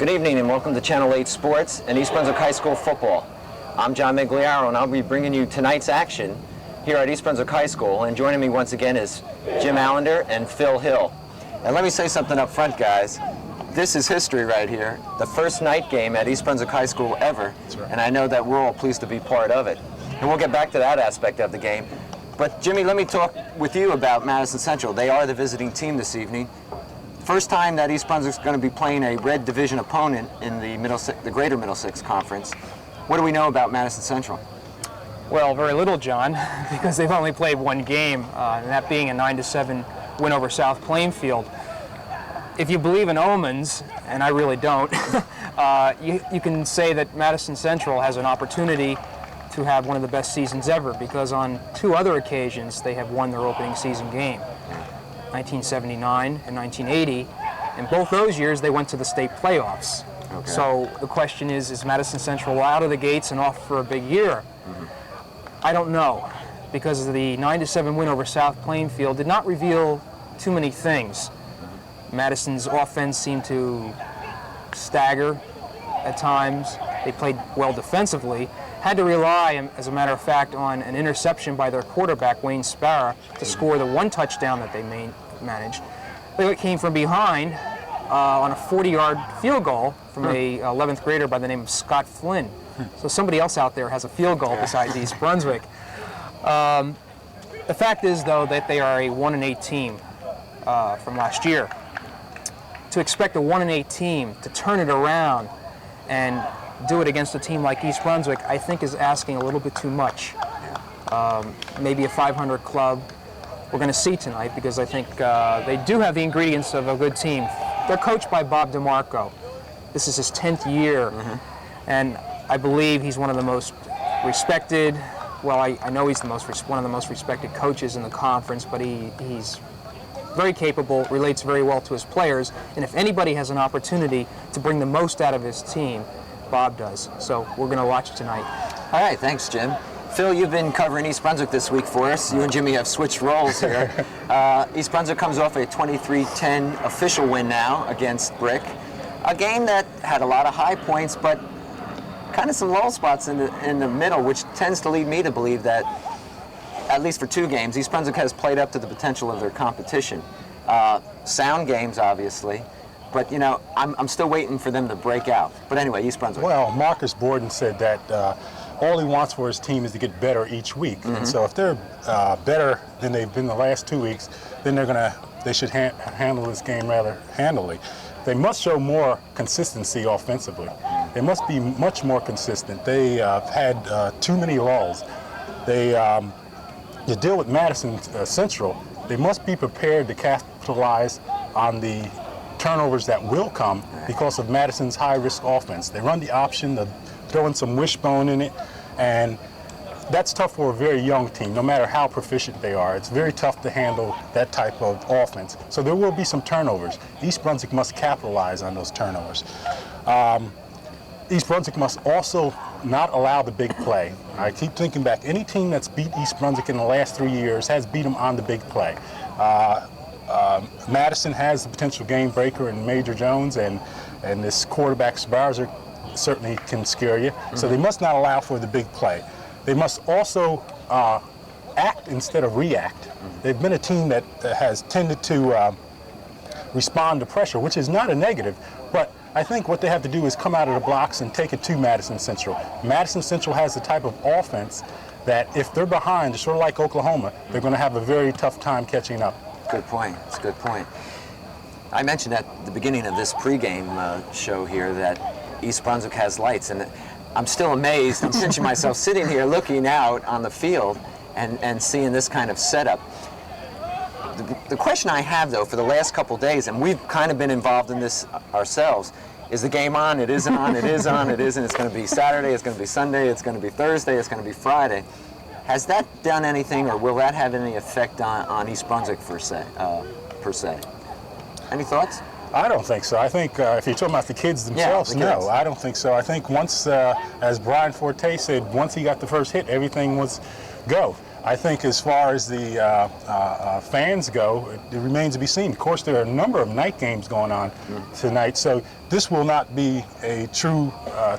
Good evening and welcome to Channel 8 Sports and East Brunswick High School football. I'm John Meggiolaro and I'll be bringing you tonight's action here at East Brunswick High School, and joining me once again is Jim Allinder and Phil Hill. And let me say something up front, guys. This is history right here. The first night game at East Brunswick High School ever, right. And I know that we're all pleased to be part of it. And we'll get back to that aspect of the game. But Jimmy, let me talk with you about Madison Central. They are the visiting team this evening. First time that East Brunswick's going to be playing a red division opponent in the Greater Middlesex Conference. What do we know about Madison Central? Well, very little, John, because they've only played one game, and that being a 9-7 win over South Plainfield. If you believe in omens, and I really don't, you can say that Madison Central has an opportunity to have one of the best seasons ever, because on two other occasions they have won their opening season game. 1979 and 1980. In both those years, they went to the state playoffs. Okay. So the question is Madison Central out of the gates and off for a big year? Mm-hmm. I don't know, because the 9-7 win over South Plainfield did not reveal too many things. Mm-hmm. Madison's offense seemed to stagger at times. They played well defensively, had to rely, as a matter of fact, on an interception by their quarterback, Wayne Sparrow, to score the one touchdown that they managed. They came from behind on a 40-yard field goal from a 11th grader by the name of Scott Flynn. So somebody else out there has a field goal besides East Brunswick. The fact is, though, that they are a 1-8 team from last year. To expect a 1-8 team to turn it around and do it against a team like East Brunswick, I think is asking a little bit too much. Maybe a 500 club. We're going to see tonight, because I think they do have the ingredients of a good team. They're coached by Bob DeMarco. This is his 10th year, and I believe he's one of the most respected, well, I know he's one of the most respected coaches in the conference, but he's very capable, relates very well to his players, and if anybody has an opportunity to bring the most out of his team, Bob does. So we're going to watch tonight. All right, thanks, Jim. Phil, you've been covering East Brunswick this week for us. You and Jimmy have switched roles here. East Brunswick comes off a 23-10 official win now against Brick. A game that had a lot of high points, but kind of some low spots in the middle, which tends to lead me to believe that, at least for two games, East Brunswick has played up to the potential of their competition. Sound games, obviously. But, you know, I'm still waiting for them to break out. But anyway, East Brunswick. Well, Marcus Borden said that all he wants for his team is to get better each week. And so if they're better than they've been the last 2 weeks, then they should handle this game rather handily. They must show more consistency offensively. They must be much more consistent. They had too many lulls. You deal with Madison Central, they must be prepared to capitalize on the turnovers that will come because of Madison's high-risk offense. They run the option, they're throwing some wishbone in it, and that's tough for a very young team, no matter how proficient they are. It's very tough to handle that type of offense. So there will be some turnovers. East Brunswick must capitalize on those turnovers. East Brunswick must also not allow the big play. I keep thinking back, any team that's beat East Brunswick in the last 3 years has beat them on the big play. Madison has the potential game breaker in Major Jones, and this quarterback Sparzer certainly can scare you. So they must not allow for the big play. They must also act instead of react. They've been a team that has tended to respond to pressure, which is not a negative, but I think what they have to do is come out of the blocks and take it to Madison Central. Madison Central has the type of offense that if they're behind, sort of like Oklahoma, they're going to have a very tough time catching up. Good point. That's a good point. I mentioned at the beginning of this pregame show here that East Brunswick has lights, and I'm still amazed. I'm pinching myself sitting here looking out on the field and seeing this kind of setup. The question I have, though, for the last couple days, and we've kind of been involved in this ourselves, is the game on? It isn't on, it is on, it isn't. It's going to be Saturday, it's going to be Sunday, it's going to be Thursday, it's going to be Friday. Has that done anything, or will that have any effect on East Brunswick per se? Any thoughts? I don't think so. I think if you're talking about the kids themselves, no, I don't think so. I think once, as Brian Forte said, once he got the first hit, everything was go. I think as far as the fans go, it remains to be seen. Of course, there are a number of night games going on tonight, so this will not be a true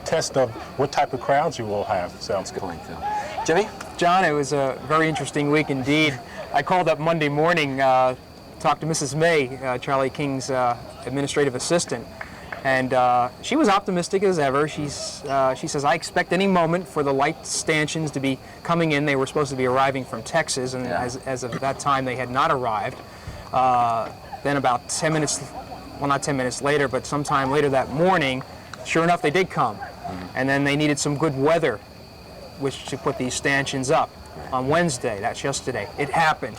test of what type of crowds you will have. So That's a good point, Phil. Jimmy? John, it was a very interesting week indeed. I called up Monday morning, talked to Mrs. May, Charlie King's administrative assistant, and she was optimistic as ever. She says, I expect any moment for the light stanchions to be coming in. They were supposed to be arriving from Texas, and as of that time, they had not arrived. Then about 10 minutes, well, not 10 minutes later, but sometime later that morning, sure enough, they did come. And then they needed some good weather, which to put these stanchions up. On Wednesday, that's yesterday, it happened.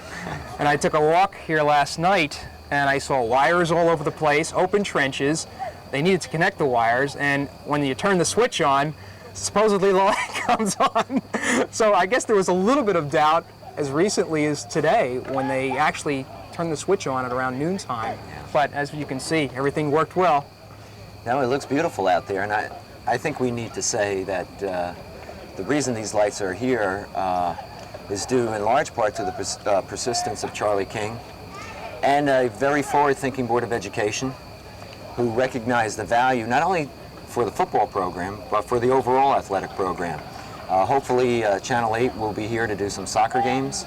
And I took a walk here last night, and I saw wires all over the place, open trenches. They needed to connect the wires, and when you turn the switch on, supposedly the light comes on. So I guess there was a little bit of doubt as recently as today when they actually turned the switch on at around noontime. But as you can see, everything worked well. No, it looks beautiful out there, and I think we need to say that the reason these lights are here is due in large part to the persistence of Charlie King and a very forward-thinking Board of Education who recognize the value not only for the football program, but for the overall athletic program. Hopefully Channel 8 will be here to do some soccer games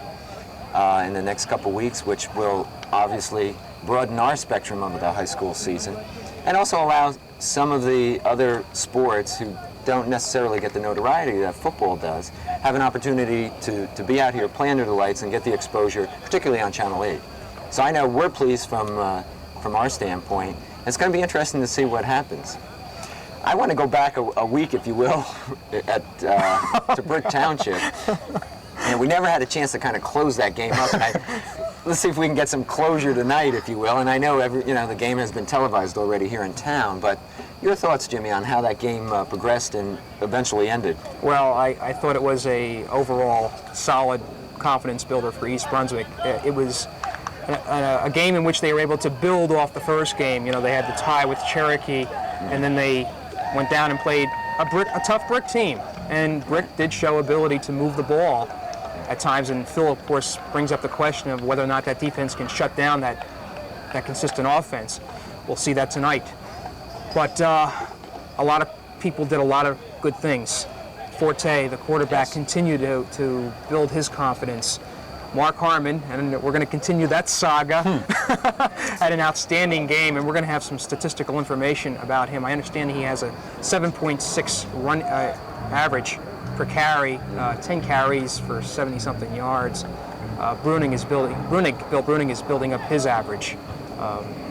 in the next couple weeks, which will obviously broaden our spectrum of the high school season and also allow some of the other sports who don't necessarily get the notoriety that football does, have an opportunity to be out here, play under the lights, and get the exposure, particularly on Channel 8. So I know we're pleased from our standpoint. It's going to be interesting to see what happens. I want to go back a week, if you will, to Brick Township. And we never had a chance to kind of close that game up. And let's see if we can get some closure tonight, if you will. And I know the game has been televised already here in town, but your thoughts, Jimmy, on how that game progressed and eventually ended? Well, I thought it was a overall solid confidence builder for East Brunswick. It was a game in which they were able to build off the first game. You know, they had the tie with Cherokee, and then they went down and played a tough Brick team. And Brick did show ability to move the ball at times, and Phil, of course, brings up the question of whether or not that defense can shut down that consistent offense. We'll see that tonight. But a lot of people did a lot of good things. Forte, the quarterback, continued to build his confidence. Mark Harmon, and we're going to continue that saga, had an outstanding game, and we're going to have some statistical information about him. I understand he has a 7.6 run average per carry, 10 carries for 70-something yards. Bill Bruning is building up his average.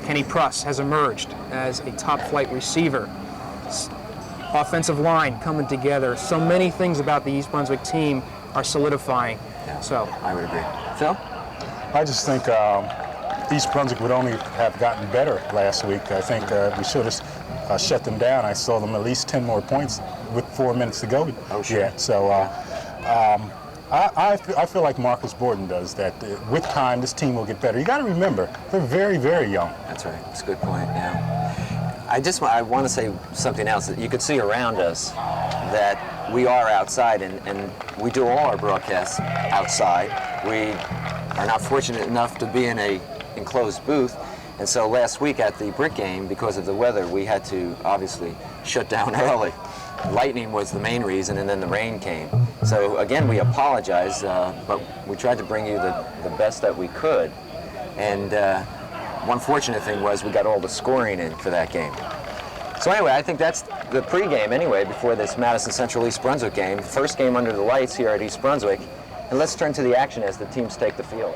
Kenny Pruss has emerged as a top-flight receiver. Offensive line coming together. So many things about the East Brunswick team are solidifying. Yeah, so I would agree. Phil? I just think East Brunswick would only have gotten better last week. I think we should have shut them down. I saw them at least 10 more points with 4 minutes to go. Oh, sure. Yeah, so I feel like Marcus Borden does, that with time this team will get better. You got to remember, they're very, very young. That's right. That's a good point, yeah. I want to say something else. That you could see around us that we are outside, and we do all our broadcasts outside. We are not fortunate enough to be in a enclosed booth, and so last week at the Brick game, because of the weather, we had to obviously shut down early. Lightning was the main reason, and then the rain came. So again, we apologize, but we tried to bring you the best that we could. And one fortunate thing was we got all the scoring in for that game. So anyway, I think that's the pregame anyway before this Madison Central East Brunswick game. First game under the lights here at East Brunswick. And let's turn to the action as the teams take the field.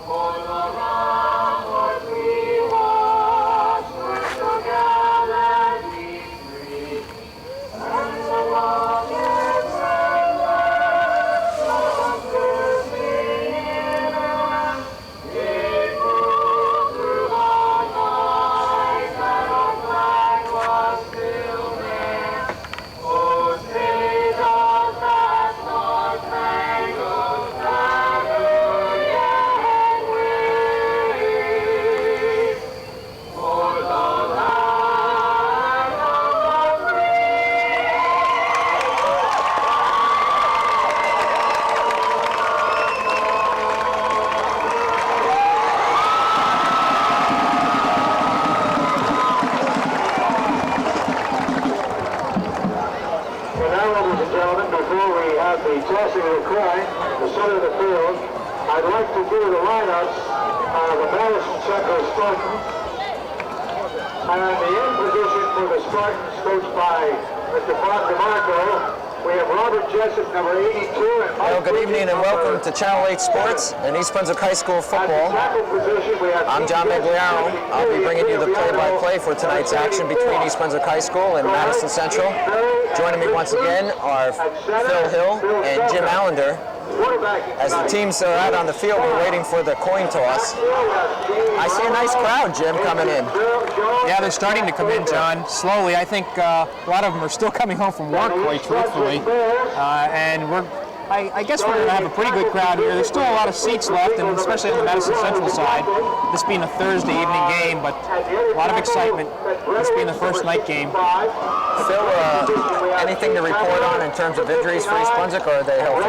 All around. before we have the tossing of the coin in the center of the field, I'd like to give the lineups of the Madison Central Spartans. And the end position for the Spartans, coached by Mr. Bob DeMarco, we have Robert Jessup, number 82. And Well, good evening and welcome to Channel 8 Sports and East Brunswick High School football. I'm John Meggiolaro. I'll be bringing you the play-by-play for tonight's action between East Brunswick High School and Madison Central. Joining me once again are Phil Hill and Jim Allinder. As the teams are out on the field, we're waiting for the coin toss. I see a nice crowd, Jim, coming in. Yeah, they're starting to come in, John, slowly. I think a lot of them are still coming home from work, quite truthfully. And I guess we're going to have a pretty good crowd here. There's still a lot of seats left, and especially on the Madison Central side. This being a Thursday evening game, but a lot of excitement. This being the first night game. Phil, anything to report on in terms of injuries for East Brunswick, or are they healthy?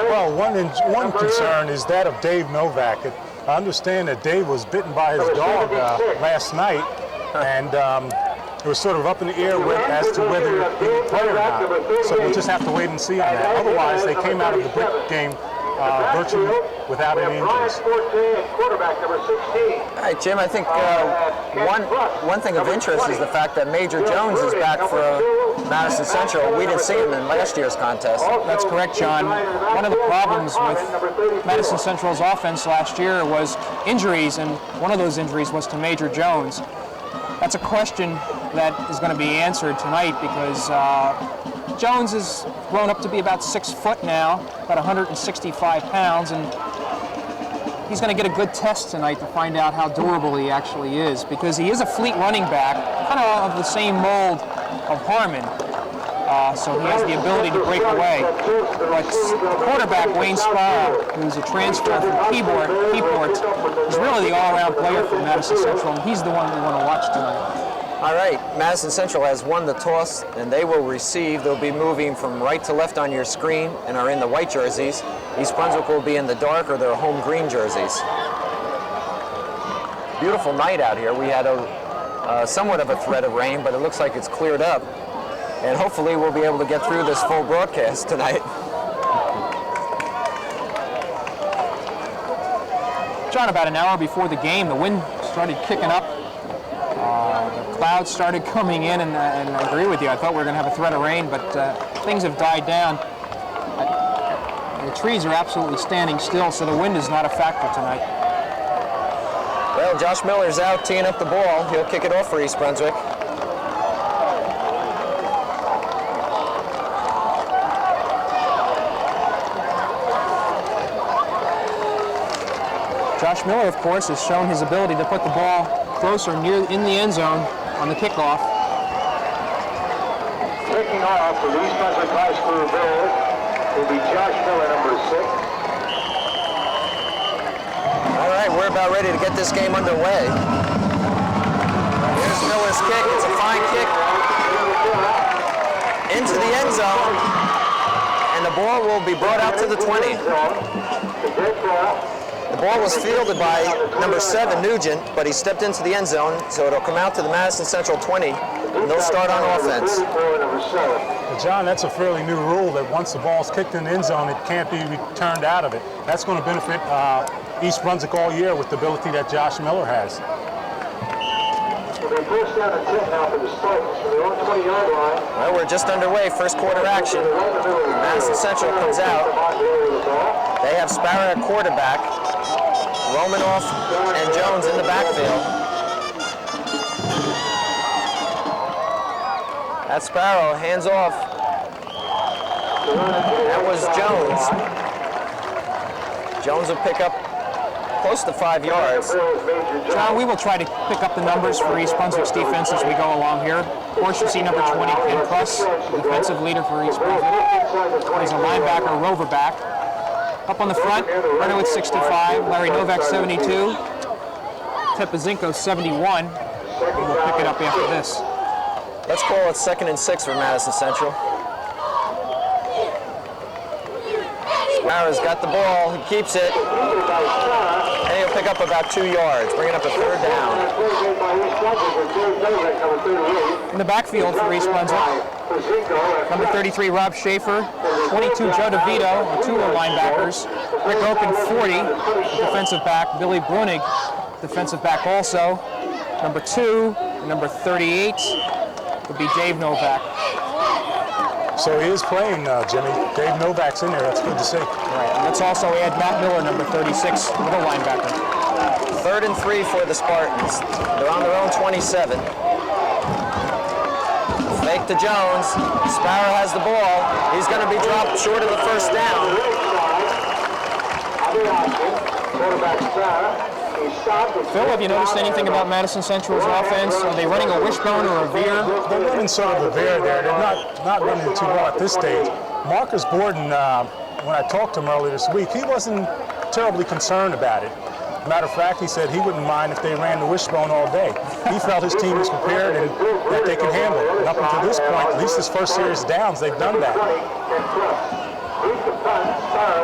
Well, one concern is that of Dave Novak. I understand that Dave was bitten by his dog last night, and it was sort of up in the air as to whether he would play or not. So we'll just have to wait and see on that. Otherwise, they came out of the brick game virtually without any injuries. All right, Jim, I think one thing of interest is the fact that Major Jones is back for Madison Central. We didn't see him in last year's contest. That's correct, John. One of the problems with Madison Central's offense last year was injuries, and one of those injuries was to Major Jones. That's a question that is going to be answered tonight because Jones has grown up to be about 6 foot now, about 165 pounds, and he's going to get a good test tonight to find out how durable he actually is, because he is a fleet running back, kind of the same mold of Harmon. So he has the ability to break away. But the quarterback, Wayne Sparrow, who's a transfer from Keyport, is really the all-around player for Madison Central, and he's the one we want to watch tonight. All right, Madison Central has won the toss, and they will receive. They'll be moving from right to left on your screen and are in the white jerseys. East Brunswick will be in the dark or their home green jerseys. Beautiful night out here. We had somewhat of a threat of rain, but it looks like it's cleared up. And hopefully we'll be able to get through this full broadcast tonight. John, about an hour before the game, the wind started kicking up. The clouds started coming in, and I agree with you. I thought we were going to have a threat of rain, but things have died down. The trees are absolutely standing still, so the wind is not a factor tonight. Well, Josh Miller's out teeing up the ball. He'll kick it off for East Brunswick. Josh Miller, of course, has shown his ability to put the ball closer in the end zone on the kickoff. Kicking off for the East Brunswick High School Bears will be Josh Miller, number 6. All right, we're about ready to get this game underway. Here's Miller's kick. It's a fine kick into the end zone, and the ball will be brought out to the 20. The ball was fielded by number 7, Nugent, but he stepped into the end zone, so it'll come out to the Madison Central 20, and they'll start on offense. Well, John, that's a fairly new rule that once the ball's kicked in the end zone, it can't be returned out of it. That's going to benefit East Brunswick all year with the ability that Josh Miller has. First down and 10 now for the Spartans from their own 20-yard line. Well, we're just underway, first quarter action. Madison Central comes out. They have Sparrow at quarterback, Romanoff and Jones in the backfield. That's Sparrow, hands off. That was Jones. Jones will pick up close to 5 yards. John, we will try to pick up the numbers for East Brunswick's defense as we go along here. Of course, you see number 20, Ken Pruss, defensive leader for East Brunswick. He's a linebacker, rover back. Up on the front, Renowitz 65, Larry Novak 72, Tepazinko 71. And we'll pick it up after this. Let's call it 2nd and 6 for Madison Central. Sparrow's got the ball. He keeps it. And he'll pick up about 2 yards, bringing up a third down. In the backfield for East Brunswick, number 33, Rob Schaefer, 22, Joe DeVito, 2 linebackers, Rick Oken, 40, defensive back, Billy Brunig, defensive back also, number 2, and number 38 would be Dave Novak. So he is playing, Jimmy. Dave Novak's in there. That's good to see. Right, and let's also add Matt Miller, number 36, middle linebacker. 3rd and 3 for the Spartans. They're on their own 27. Fake to Jones. Sparrow has the ball. He's going to be dropped short of the first down. Phil, have you noticed anything about Madison Central's offense? Are they running a wishbone or a veer? They're running sort of a veer there. They're not running too well at this stage. Marcus Borden, when I talked to him earlier this week, he wasn't terribly concerned about it. Matter of fact, he said he wouldn't mind if they ran the wishbone all day. He felt his team was prepared and that they could handle it. And up until this point, at least his first series of downs, they've done that.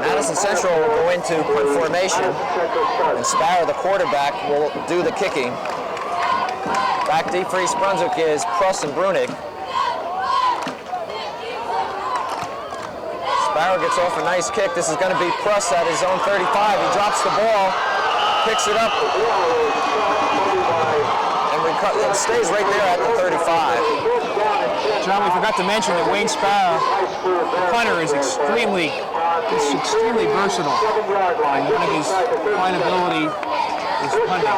Madison Central will go into punt formation, and Sparrow, the quarterback, will do the kicking. Back deep for East Brunswick is Pruss and Brunig. Sparrow gets off a nice kick. This is going to be Pruss at his own 35. He drops the ball, picks it up, and stays right there at the 35. John, we forgot to mention that Wayne Sparrow, the punter, is extremely versatile. And one of his fine ability is punting.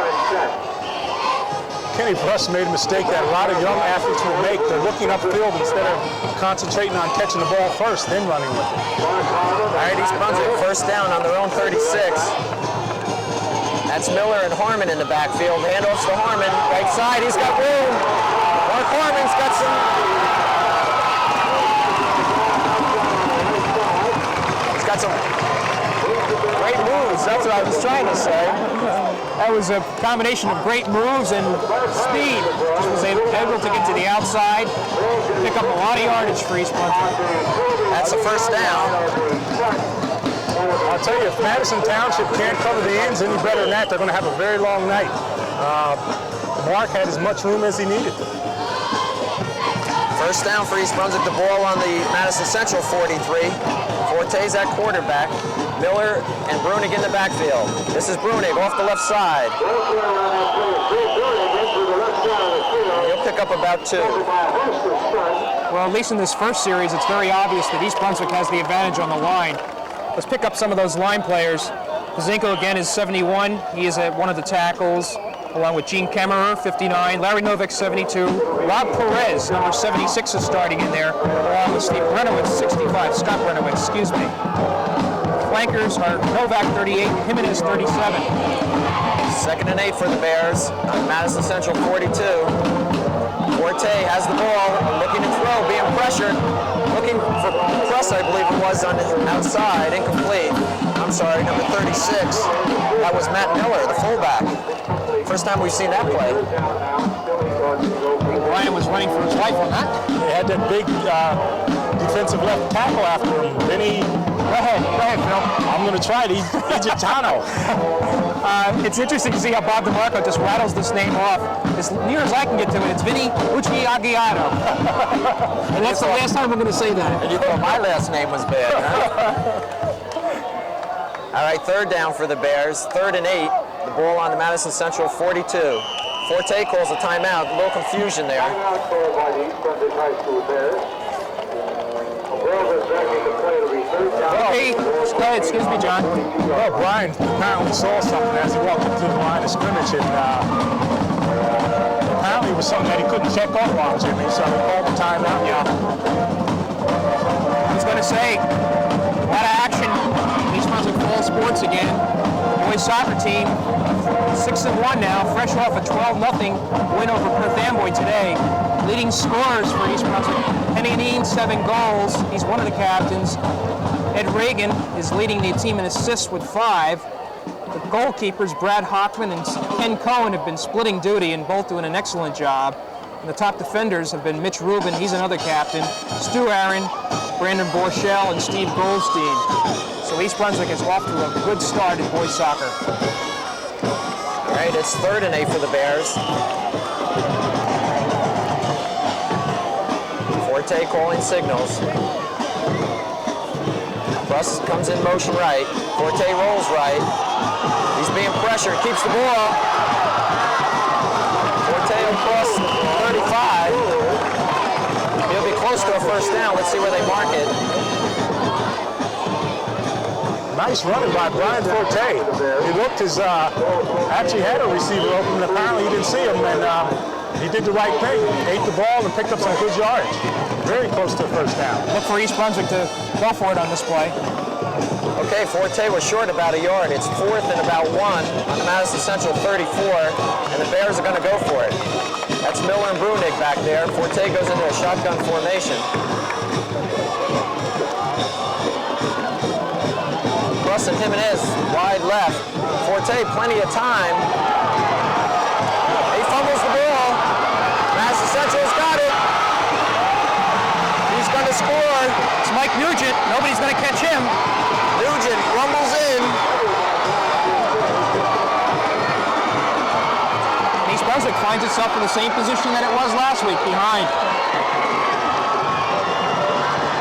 Kenny Pruss made a mistake that a lot of young athletes will make. They're looking upfield instead of concentrating on catching the ball first, then running with it. All right, East Brunswick first down on their own 36. That's Miller and Harmon in the backfield. Handoffs to Harmon, right side. He's got room. Mark Harmon's got some. He's got some great moves. That's what I was trying to say. That was a combination of great moves and speed. He was able to get to the outside, pick up a lot of yardage for East Brunswick. That's a first down. I'll tell you, if Madison Township can't cover the ends any better than that, they're going to have a very long night. Mark had as much room as he needed. First down for East Brunswick. The ball on the Madison Central 43. Forte's at quarterback. Miller and Brunig in the backfield. This is Brunig off the left side. He'll pick up about 2. Well, at least in this first series, it's very obvious that East Brunswick has the advantage on the line. Let's pick up some of those line players. Pazinko again is 71. He is at one of the tackles, along with Gene Kemmerer, 59. Larry Novak, 72. Rob Perez, number 76, is starting in there, along with Steve Brenowitz, 65. Scott Brenowitz, excuse me. Flankers are Novak, 38. Jimenez, 37. 2nd and 8 for the Bears on Madison Central 42. Forte has the ball, looking to throw, being pressured. Looking for Pruss, I believe it was, on the outside, incomplete. I'm sorry, number 36. That was Matt Miller, the fullback. First time we've seen that play. Ryan was running for his life on that. They had that big defensive left tackle after him. Vinny, Go ahead, Phil. I'm going to try it. Egitano. It's interesting to see how Bob DeMarco just rattles this name off. As near as I can get to it, it's Vinny Uchiagiano. And that's the last time I'm going to say that. And you thought my last name was bad, huh? All right, 3rd down for the Bears. 3rd and 8. The ball on the Madison Central 42. Forte calls a timeout. A little confusion there. Hey, go ahead, excuse me, John. Well, Brian apparently saw something as he walked into the line of scrimmage, and apparently it was something that he couldn't check off on, Jimmy, so he called the timeout. Yeah. I was going to say, a lot of action. East Brunswick fall sports again. Boys soccer team, 6-1 now, fresh off a 12-0 win over Perth Amboy today. Leading scorers for East Brunswick, Penny Dean, 7 goals. He's one of the captains. Ed Reagan is leading the team in assists with 5. The goalkeepers, Brad Hockman and Ken Cohen, have been splitting duty and both doing an excellent job. And the top defenders have been Mitch Rubin, he's another captain, Stu Aaron, Brandon Borchell, and Steve Goldstein. So East Brunswick is off to a good start in boys soccer. All right, it's 3rd and 8 for the Bears. Forte calling signals. Russ comes in motion right. Forte rolls right. He's being pressured, keeps the ball. Forte across 35. He'll be close to a first down. Let's see where they mark it. Nice running by Brian Forte. He looked as actually had a receiver open, and apparently he didn't see him, and he did the right thing. Ate the ball and picked up some good yardage. Very close to a first down. Look for East Brunswick to go for it on this play. Okay, Forte was short about a yard. It's 4th and about 1 on the Madison Central 34, and the Bears are going to go for it. That's Miller and Brunig back there. Forte goes into a shotgun formation. Russ and Jimenez wide left. Forte, plenty of time. He fumbles the ball. Madison Central's got it. He's going to score. It's Mike Nugent. Nobody's going to catch him. Nugent rumbles in. East Brunswick finds itself in the same position that it was last week, behind.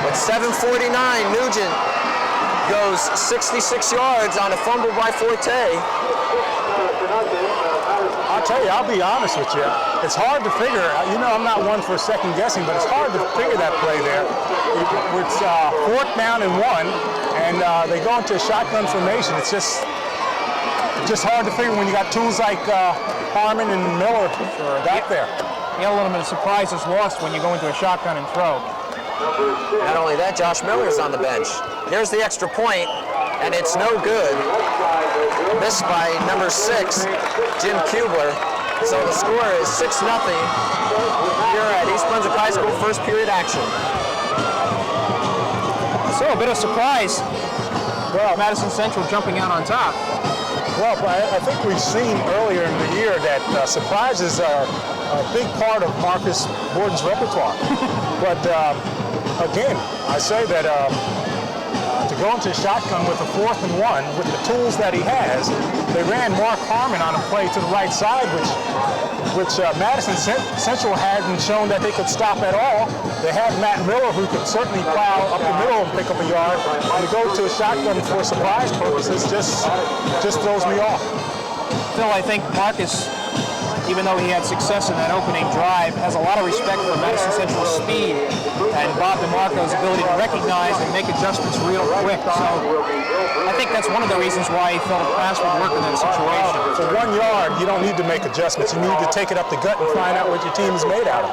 With 7:49, Nugent goes 66 yards on a fumble by Forte. I'll tell you, I'll be honest with you. It's hard to figure. You know, I'm not one for second guessing, but it's hard to figure that play there. It's 4th down and 1, and they go into a shotgun formation. It's just hard to figure when you got tools like Harmon and Miller back there. You know, a little bit of surprise is lost when you go into a shotgun and throw. Not only that, Josh Miller's on the bench. Here's the extra point, and it's no good. Missed by number 6, Jim Kubler. So the score is 6-0 here at East Brunswick High School, first period action. So a bit of surprise. Well, Madison Central jumping out on top. Well, I think we've seen earlier in the year that surprises are a big part of Marcus Borden's repertoire. But again, I say that to go into a shotgun with a 4th and 1 with the tools that he has, they ran Mark Harmon on a play to the right side, which Madison Central hadn't shown that they could stop at all. They had Matt Miller, who could certainly plow up the middle and pick up a yard. And to go to a shotgun for surprise purposes just throws me off. Phil, I think Marcus, even though he had success in that opening drive, has a lot of respect for Madison Central's speed and Bob DeMarco's ability to recognize and make adjustments real quick. So I think that's one of the reasons why he felt a pass would work in that situation. For 1 yard, you don't need to make adjustments. You need to take it up the gut and find out what your team is made out of.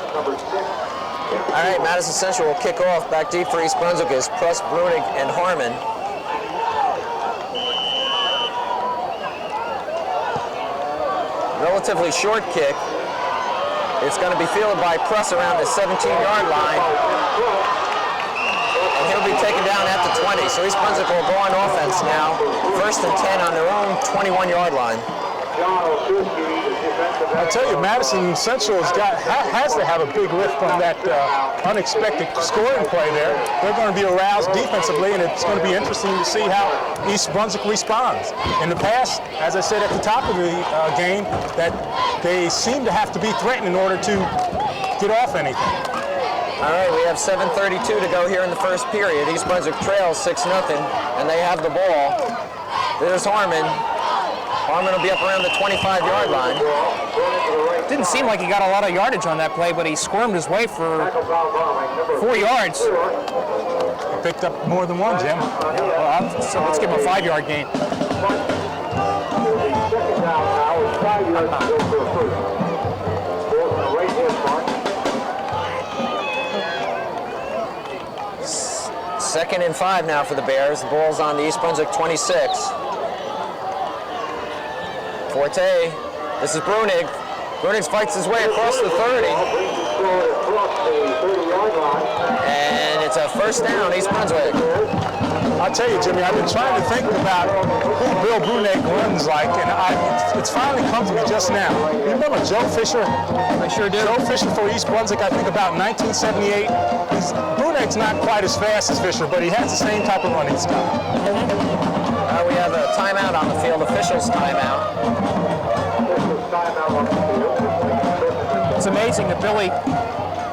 All right, Madison Central will kick off. Back deep for East Brunswick is Pruss, Brunig, and Harmon. Relatively short kick. It's going to be fielded by Pruss around the 17-yard line. And he'll be taken down at the 20. So East Brunswick will go on offense now. 1st and 10 on their own 21-yard line. I tell you, Madison Central has to have a big lift from that unexpected scoring play there. They're going to be aroused defensively, and it's going to be interesting to see how East Brunswick responds. In the past, as I said at the top of the game, that they seem to have to be threatened in order to get off anything. All right, we have 7:32 to go here in the first period. East Brunswick trails 6-0, and they have the ball. There's Harmon. Harmon will be up around the 25-yard line. Didn't seem like he got a lot of yardage on that play, but he squirmed his way for 4 yards. Picked up more than one, Jim. Well, so let's give him a 5-yard gain. Second and 5 now for the Bears. The ball's on the East Brunswick 26. Forte, this is Brunig. Brunig fights his way across the 30. And it's a first down, East Brunswick. I'll tell you, Jimmy, I've been trying to think about who Bill Brunig runs like, and it's finally come to me just now. You remember Joe Fisher? I sure do. Joe Fisher for East Brunswick, I think about 1978. Brunig's not quite as fast as Fisher, but he has the same type of running style. We have a timeout on the field, officials timeout. It's amazing that Billy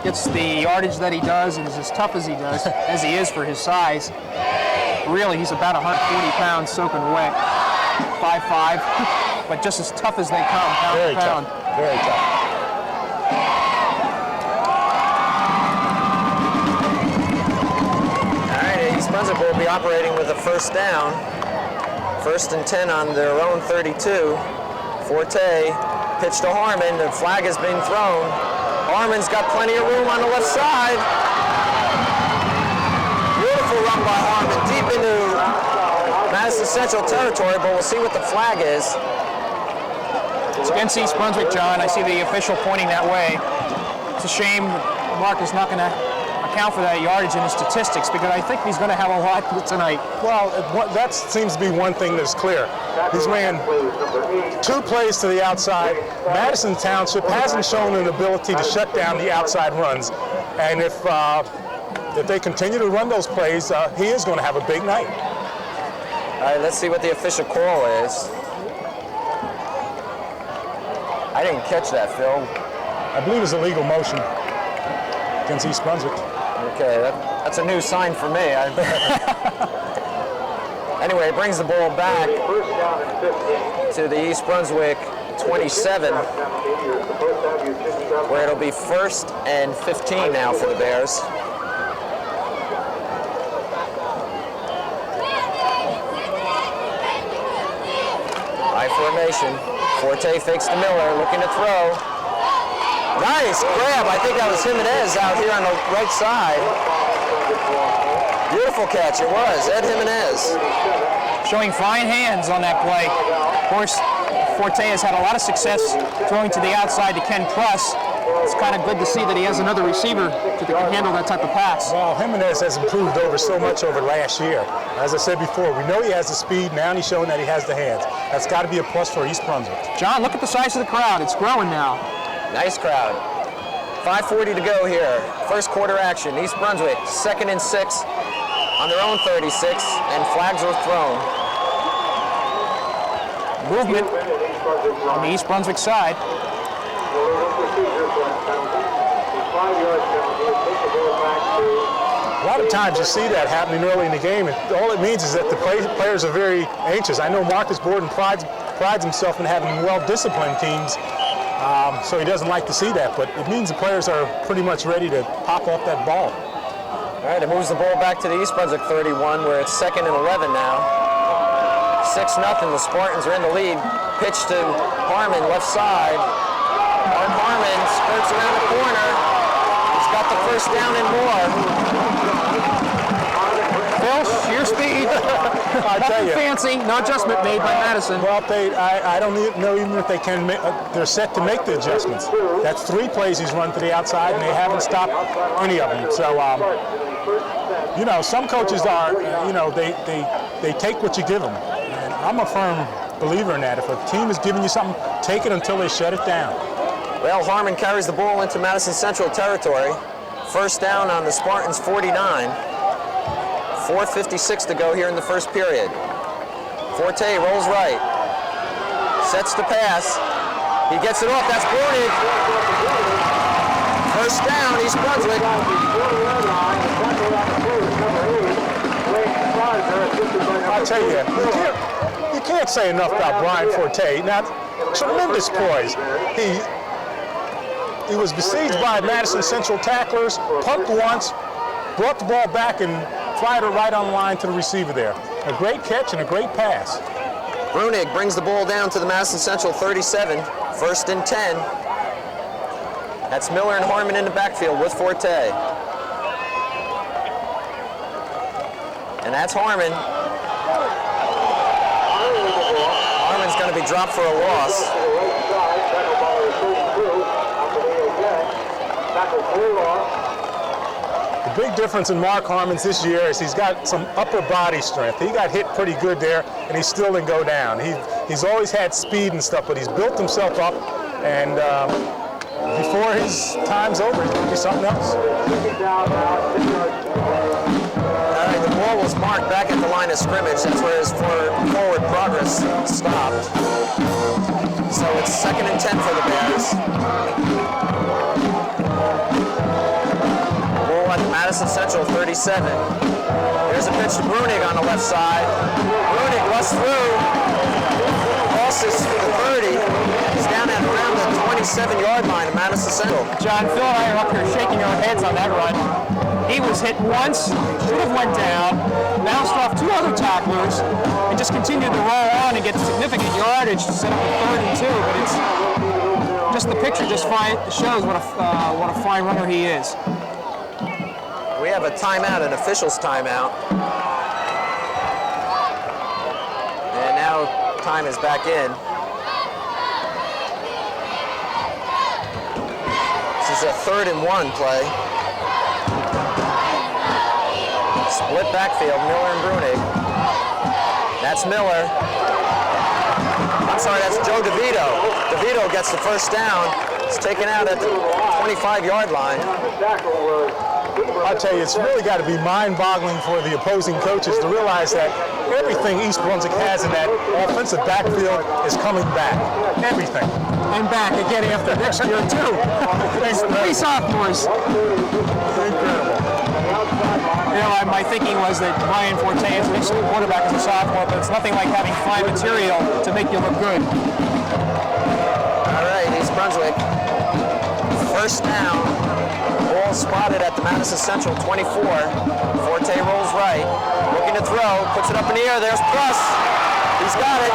gets the yardage that he does and is as tough as he does, as he is for his size. Really, he's about 140 pounds soaking wet, 5'5", but just as tough as they come, pound Very for pound. tough. Very tough. All right, East Brunswick will be operating with a first down. 1st and 10 on their own 32. Forte pitch to Harmon. The flag has been thrown. Harmon's got plenty of room on the left side. Beautiful run by Harmon deep into Madison Central territory, but we'll see what the flag is. It's against East Brunswick, John. I see the official pointing that way. It's a shame Mark is not going to account for that yardage in his statistics, because I think he's going to have a lot tonight. Well, that seems to be one thing that's clear. He's ran 2 plays to the outside. Madison Township hasn't shown an ability to shut down the outside runs, and if they continue to run those plays, he is going to have a big night. All right, let's see what the official call is. I didn't catch that, Phil. I believe it's a legal motion against East Brunswick. Okay, that's a new sign for me. Anyway, it brings the ball back to the East Brunswick 27, where it'll be 1st and 15 now for the Bears. High formation. Forte fakes to Miller, looking to throw. Nice grab. I think that was Jimenez out here on the right side. Beautiful catch. It was Ed Jimenez. Showing fine hands on that play. Of course, Forte has had a lot of success throwing to the outside to Ken Pruss. It's kind of good to see that he has another receiver that can handle that type of pass. Well, Jimenez has improved so much over last year. As I said before, we know he has the speed. Now he's showing that he has the hands. That's got to be a plus for East Brunswick. John, look at the size of the crowd. It's growing now. Nice crowd. 5:40 to go here. First quarter action. East Brunswick, 2nd and 6 on their own 36, and flags are thrown. Movement on the East Brunswick side. A lot of times you see that happening early in the game, and all it means is that the players are very anxious. I know Marcus Borden prides himself in having well-disciplined teams, so he doesn't like to see that, but it means the players are pretty much ready to pop off that ball. All right, it moves the ball back to the East Brunswick 31, where it's 2nd and 11 now. 6-0, the Spartans are in the lead. Pitch to Harmon, left side. Mark Harmon skirts around the corner. He's got the first down and more. Phil, sheer speed. I tell you. Fancy, no adjustment made by Madison. Well, I don't know even if they can. They're set to make the adjustments. That's 3 plays he's run to the outside, and they haven't stopped any of them. So, some coaches are, they take what you give them. And I'm a firm believer in that. If a team is giving you something, take it until they shut it down. Well, Harmon carries the ball into Madison Central territory. First down on the Spartans 49. 4:56 to go here in the first period. Forte rolls right. Sets the pass. He gets it off. That's Brunig. First down, East Brunswick. I tell you, you can't say enough about Brian Forte. Now, tremendous poise. He was besieged by Madison Central tacklers, pumped once, brought the ball back, and fired it right on the line to the receiver there. A great catch and a great pass. Brunig brings the ball down to the Madison Central 37, 1st and 10. That's Miller and Harmon in the backfield with Forte. And that's Harmon. Harmon's going to be dropped for a loss. The The big difference in Mark Harmon's this year is he's got some upper body strength. He got hit pretty good there, and he still didn't go down. He's always had speed and stuff, but he's built himself up, and before his time's over, he's going to be something else. All right, the ball was marked back at the line of scrimmage. That's where his forward progress stopped. So it's 2nd and 10 for the Bears. Ball at the Madison Central 37. Here's a pitch to Brunig on the left side. Brunig runs through, crosses the 30. He's down at around the 27-yard line of Madison Central. John, Phil and I are up here shaking our heads on that run. He was hit once, should have went down, bounced off 2 other tacklers, and just continued to roll on and get significant yardage to set up a 3rd and 2. But it's just the picture just shows what a fine runner he is. We have a timeout, an official's timeout. And now time is back in. This is a 3rd and 1 play. Split backfield, Miller and Brunig. That's Miller. I'm sorry, that's Joe DeVito. DeVito gets the first down. It's taken out at the 25-yard line. I'll tell you, it's really got to be mind-boggling for the opposing coaches to realize that everything East Brunswick has in that offensive backfield is coming back. Everything. And back again after next year, too. There's 3 sophomores. Incredible. You know, my thinking was that Brian Forte is an excellent quarterback as a sophomore, but it's nothing like having fine material to make you look good. All right, East Brunswick. First down. Ball spotted at the Madison Central 24. Forte rolls right. Looking to throw. Puts it up in the air. There's Pruss. He's got it.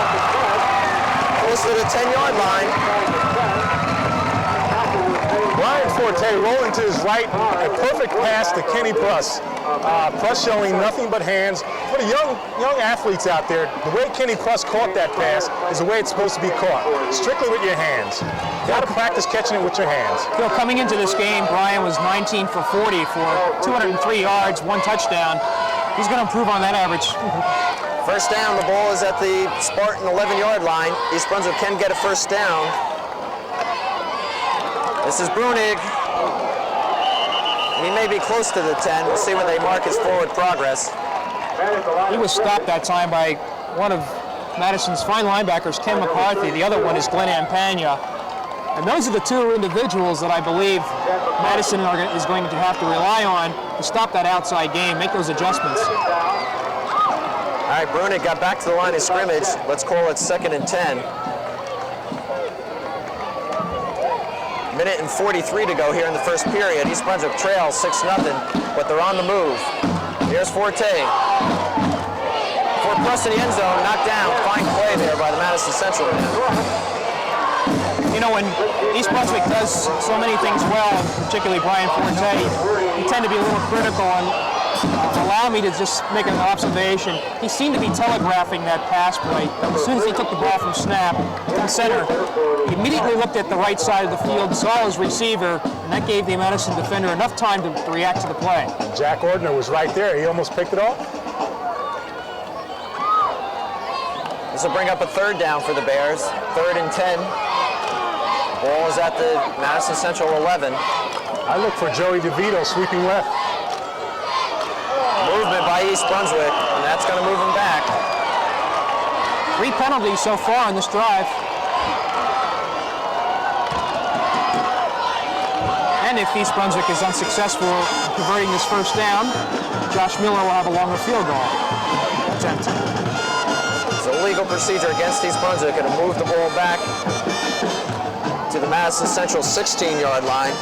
Close to the 10-yard line. Brian Forte rolling to his right, a perfect pass to Kenny Pruss. Pruss showing nothing but hands. For the young athletes out there, the way Kenny Pruss caught that pass is the way it's supposed to be caught. Strictly with your hands. You got to practice catching it with your hands. Phil, coming into this game, Brian was 19 for 40 for 203 yards, 1 touchdown. He's going to improve on that average. First down, the ball is at the Spartan 11-yard line. East Brunswick can get a first down. This is Brunig. He may be close to the 10. We'll see when they mark his forward progress. He was stopped that time by one of Madison's fine linebackers, Ken McCarthy. The other one is Glenn Ampagna. And those are the 2 individuals that I believe Madison is going to have to rely on to stop that outside game, make those adjustments. All right, Brunig got back to the line of scrimmage. Let's call it 2nd and 10. Minute and 43 to go here in the first period. East Brunswick trails 6-0, but they're on the move. Here's Forte. For Pruss in the end zone, knocked down. Fine play there by the Madison Central. You know, when East Brunswick does so many things well, and particularly Brian Forte, you tend to be a little critical and allow me to just make an observation. He seemed to be telegraphing that pass play. As soon as he took the ball from snap from center, he immediately looked at the right side of the field, saw his receiver, and that gave the Madison defender enough time to react to the play. Jack Ordner was right there. He almost picked it off. This will bring up a 3rd down for the Bears. 3rd and 10. Ball is at the Madison Central 11. I look for Joey DeVito sweeping left. Movement by East Brunswick, and that's going to move him back. 3 penalties so far in this drive. And if East Brunswick is unsuccessful in converting this first down, Josh Miller will have a longer field goal attempt. It's a legal procedure against East Brunswick, and to move the ball back to the Madison Central 16-yard line.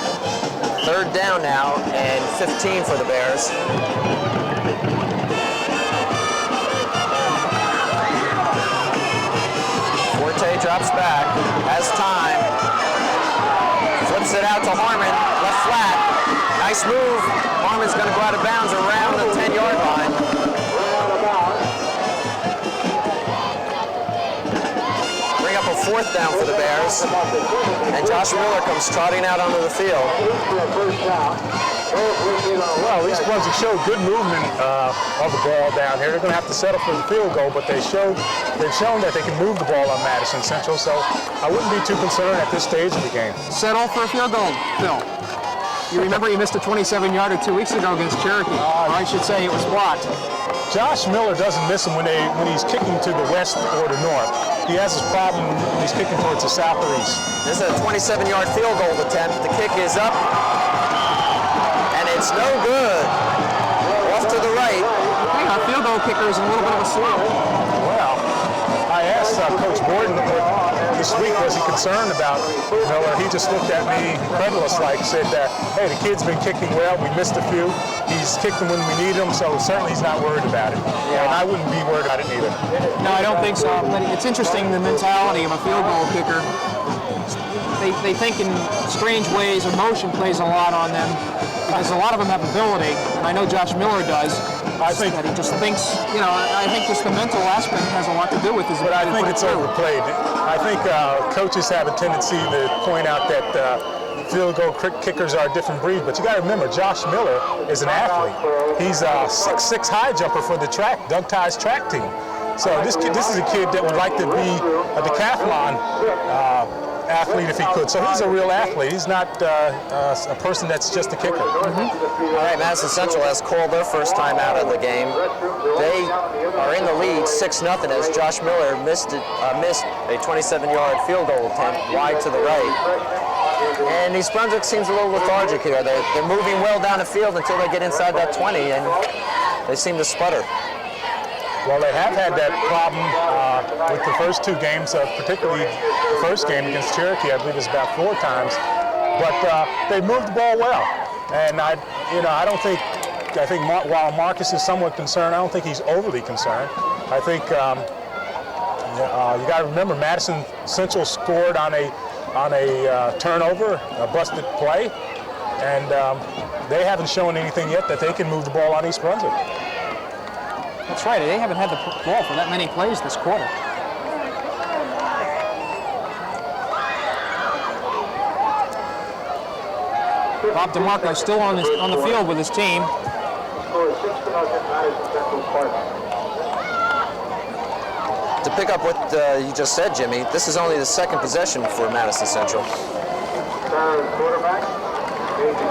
3rd down now, and 15 for the Bears. Forte drops back, has time, flips it out to Harmon, left flat. Nice move. Harmon's going to go out of bounds around the 10-yard line. Bring up a 4th down for the Bears. And Josh Miller comes trotting out onto the field. Well, East Brunswick showed good movement of the ball down here. They're going to have to settle for the field goal, but they've shown that they can move the ball on Madison Central, so I wouldn't be too concerned at this stage of the game. Settle for a field goal, Phil. You remember he missed a 27-yarder 2 weeks ago against Cherokee. Or I should say it was blocked. Josh Miller doesn't miss him when he's kicking to the west or the north. He has his problem when he's kicking towards the south or east. This is a 27-yard field goal attempt. The kick is up, and it's no good. Off to the right. Hey, our field goal kicker is in a little bit of a slump. Well, I asked Coach Gordon this week, was he concerned about Miller? He just looked at me incredulous-like, said that, hey, the kid's been kicking well. We missed a few. He's kicked them when we need him, so certainly he's not worried about it. Yeah. And I wouldn't be worried about it either. No, I don't think so. But it's interesting, the mentality of a field goal kicker. They think in strange ways. Emotion plays a lot on them because a lot of them have ability, and I know Josh Miller does. I think that he just thinks, I think just the mental aspect has a lot to do with his ability. But I think it's overplayed. I think coaches have a tendency to point out that field goal kickers are a different breed, but you got to remember, Josh Miller is an athlete. He's a 6'6" high jumper for the Doug Ty's track team. So this is a kid that would like to be a decathlon athlete if he could. So he's a real athlete. He's not a person that's just a kicker. All right, Madison Central has called their first time out of the game. They are in the lead 6-0 as Josh Miller missed a 27-yard field goal attempt wide to the right. And East Brunswick seems a little lethargic here. They're moving well down the field until they get inside that 20, and they seem to sputter. Well, they have had that problem with the first two games, particularly the first game against Cherokee. I believe it was about 4 times. But they moved the ball well, and I think while Marcus is somewhat concerned, I don't think he's overly concerned. I think you got to remember Madison Central scored on a turnover, a busted play, and they haven't shown anything yet that they can move the ball on East Brunswick. That's right. They haven't had the ball for that many plays this quarter. Bob DeMarco still on the field with his team. To pick up what you just said, Jimmy, this is only the second possession for Madison Central. Quarterback,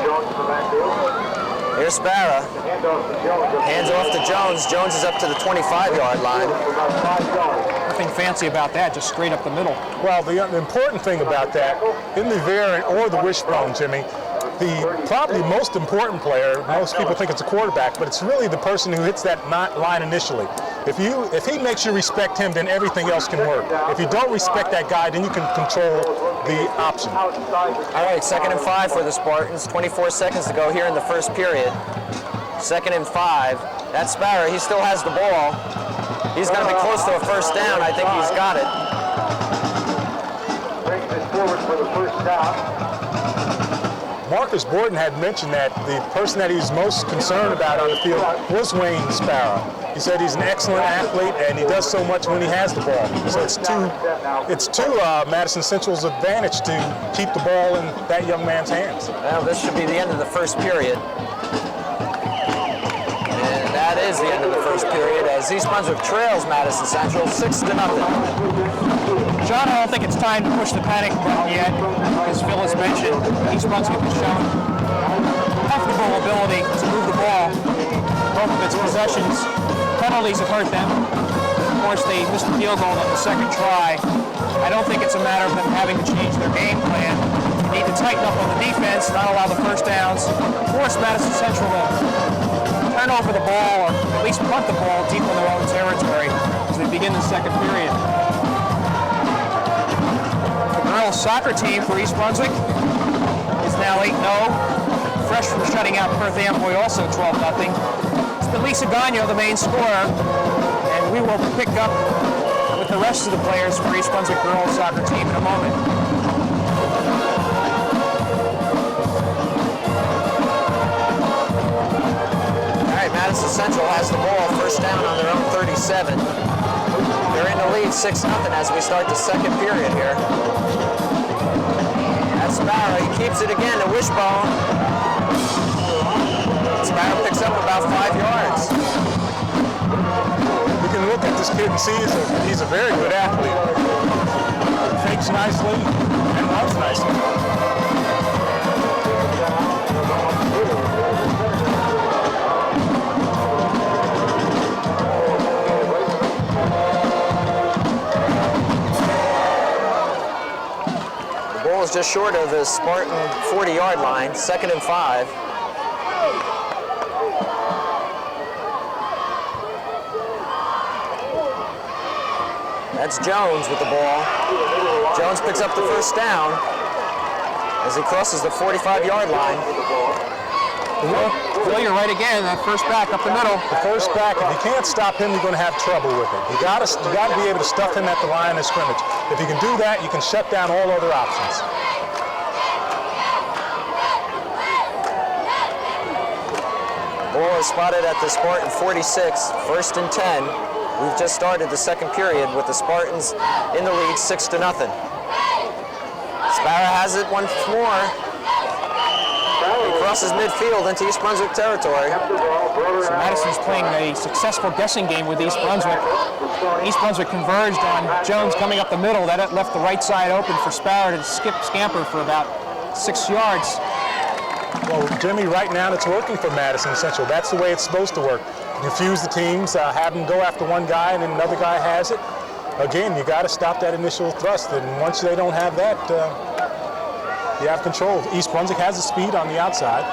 Jones in the backfield. Here's Sparrow. Hands off to Jones. Jones is up to the 25-yard line. Nothing fancy about that, just straight up the middle. Well, the important thing about that, in the variant or the wishbone, Jimmy, the probably most important player, most people think it's a quarterback, but it's really the person who hits that line initially. If he makes you respect him, then everything else can work. If you don't respect that guy, then you can control the option. All right, 2nd and 5 for the Spartans. 24 seconds to go here in the first period. 2nd and 5. That's Sparrow. He still has the ball. He's going to be close to a first down. I think he's got it. Brings it forward for the first down. Marcus Borden had mentioned that the person that he was most concerned about on the field was Wayne Sparrow. He said he's an excellent athlete and he does so much when he has the ball. So it's to Madison Central's advantage to keep the ball in that young man's hands. Well, this should be the end of the first period. And that is the end of the first period as East Brunswick trails Madison Central 6-0. John, I don't think it's time to push the panic button yet. As Phil has mentioned, East Brunswick has shown comfortable ability to move the ball. Both of its possessions, penalties have hurt them. Of course, they missed the field goal on the second try. I don't think it's a matter of them having to change their game plan. They need to tighten up on the defense, not allow the first downs, force Madison Central to turn over the ball or at least punt the ball deep in their own territory as they begin the second period. Girls soccer team for East Brunswick is now 8-0, fresh from shutting out Perth Amboy, also 12-0. It's been Lisa Gagno, the main scorer, and we will pick up with the rest of the players for East Brunswick girls soccer team in a moment. All right, Madison Central has the ball, first down on their own 37. They're in the lead 6-0 as we start the second period here. That's Sparrow. He keeps it again to Wishbone. about 5 yards. You can look at this kid and see he's a very good athlete. Fakes nicely and runs nicely. The ball is just short of the Spartan 40-yard line, 2nd and 5. That's Jones with the ball. Jones picks up the first down as he crosses the 45-yard line. Phil, you're right again. That first back up the middle. The first back, if you can't stop him, you're going to have trouble with it. You got to be able to stuff him at the line of scrimmage. If you can do that, you can shut down all other options. Ball is spotted at the Spartan 46, 1st and 10. We've just started the second period with the Spartans in the lead 6-0. Sparrow has it once more. He crosses midfield into East Brunswick territory. So Madison's playing a successful guessing game with East Brunswick. East Brunswick converged on Jones coming up the middle. That left the right side open for Sparrow to scamper for about 6 yards. Well, Jimmy, right now it's working for Madison Central. That's the way it's supposed to work. Confuse the teams, have them go after one guy and then another guy has it. Again, you got to stop that initial thrust, and once they don't have that, you have control. East Brunswick has the speed on the outside.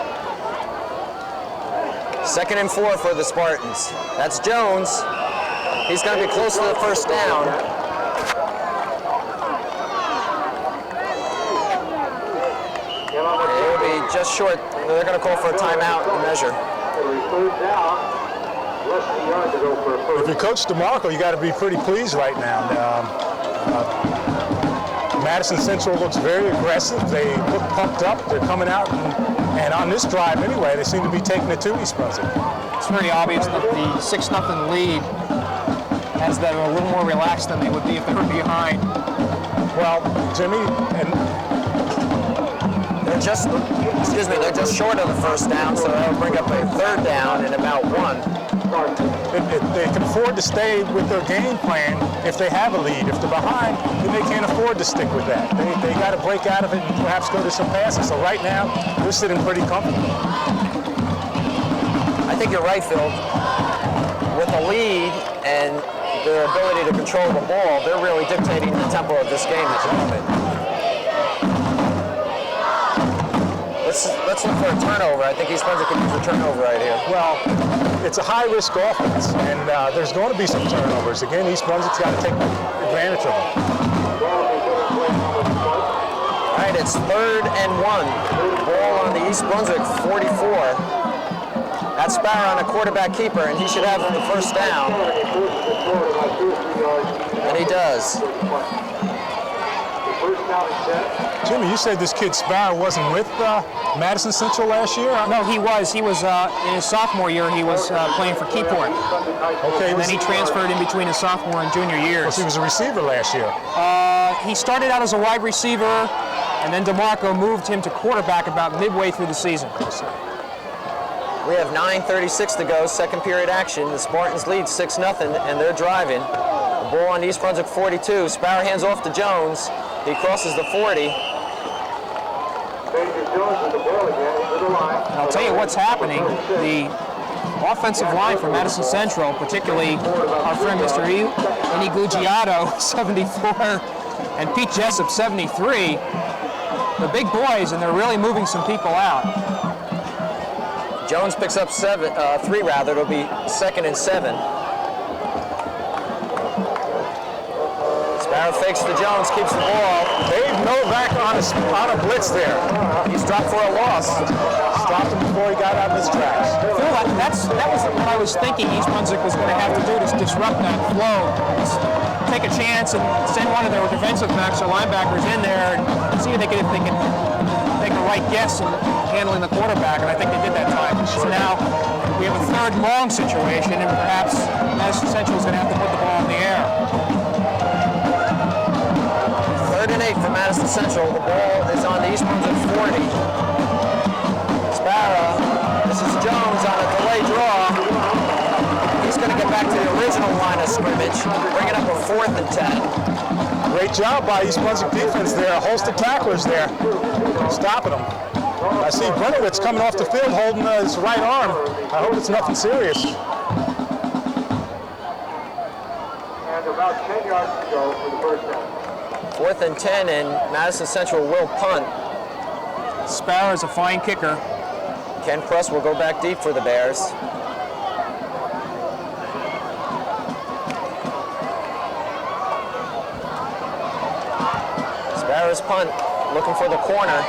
2nd and 4 for the Spartans. That's Jones. He's going to be close to the first down. And he'll be just short. They're going to call for a timeout and measure. If you're Coach DeMarco, you got to be pretty pleased right now. Madison Central looks very aggressive. They look pumped up. They're coming out, and on this drive anyway, they seem to be taking it to East Brunswick. It's very obvious that the 6-0 lead has them a little more relaxed than they would be if they were behind. Well, Jimmy, and they're just short of the first down, so that'll bring up a 3rd down and about 1. they can afford to stay with their game plan if they have a lead. If they're behind, then they can't afford to stick with that. They got to break out of it and perhaps go to some passes. So right now, they're sitting pretty comfortable. I think you're right, Phil. With the lead and their ability to control the ball, they're really dictating the tempo of this game at the moment. Let's look for a turnover. I think East Brunswick could use a turnover right here. Well, it's a high-risk offense, and there's going to be some turnovers. Again, East Brunswick's got to take advantage of them. All right, it's 3rd and 1. Ball on the East Brunswick 44. That's Sparrow on a quarterback keeper, and he should have the first down. And he does. Jimmy, you said this kid Sparrow wasn't with Madison Central last year? No, he was. He was in his sophomore year. He was playing for Keyport. Okay. And then he transferred in between his sophomore and junior years. He was a receiver last year. He started out as a wide receiver, and then DeMarco moved him to quarterback about midway through the season. We have 9:36 to go, second period action. The Spartans lead 6-0, and they're driving. The ball on East Brunswick 42. Sparrow hands off to Jones. He crosses the 40. I'll tell you what's happening. The offensive line for Madison Central, particularly our friend Mr. Meggiolaro, 74, and Pete Jessup, 73, they're big boys, and they're really moving some people out. Jones picks up 3 rather. It'll be 2nd and 7. Sparrow fakes to Jones, keeps the ball. Dave Novak on a blitz there. He's dropped for a loss. Stopped him before he got out of his tracks. Phil, that was what I was thinking East Brunswick was going to have to do to disrupt that flow. Just take a chance and send one of their defensive backs or linebackers in there and see if they can make a right guess in handling the quarterback, and I think they did that time. So now we have a 3rd and long situation, and perhaps Madison Central is going to have to put the ball in the air. 3rd and 8 for Madison Central. The ball is on the East Brunswick 40. Sparrow, this is Jones on a delayed draw. of scrimmage. Bring it up a 4th and 10. Great job by East Brunswick defense there. A host of tacklers there, stopping them. I see Brunswick coming off the field holding his right arm. I hope it's nothing serious. And about 10 yards to go for the first down. 4th and 10, and Madison Central will punt. Sparrow is a fine kicker. Ken Pruss will go back deep for the Bears. Sparrow's punt, looking for the corner.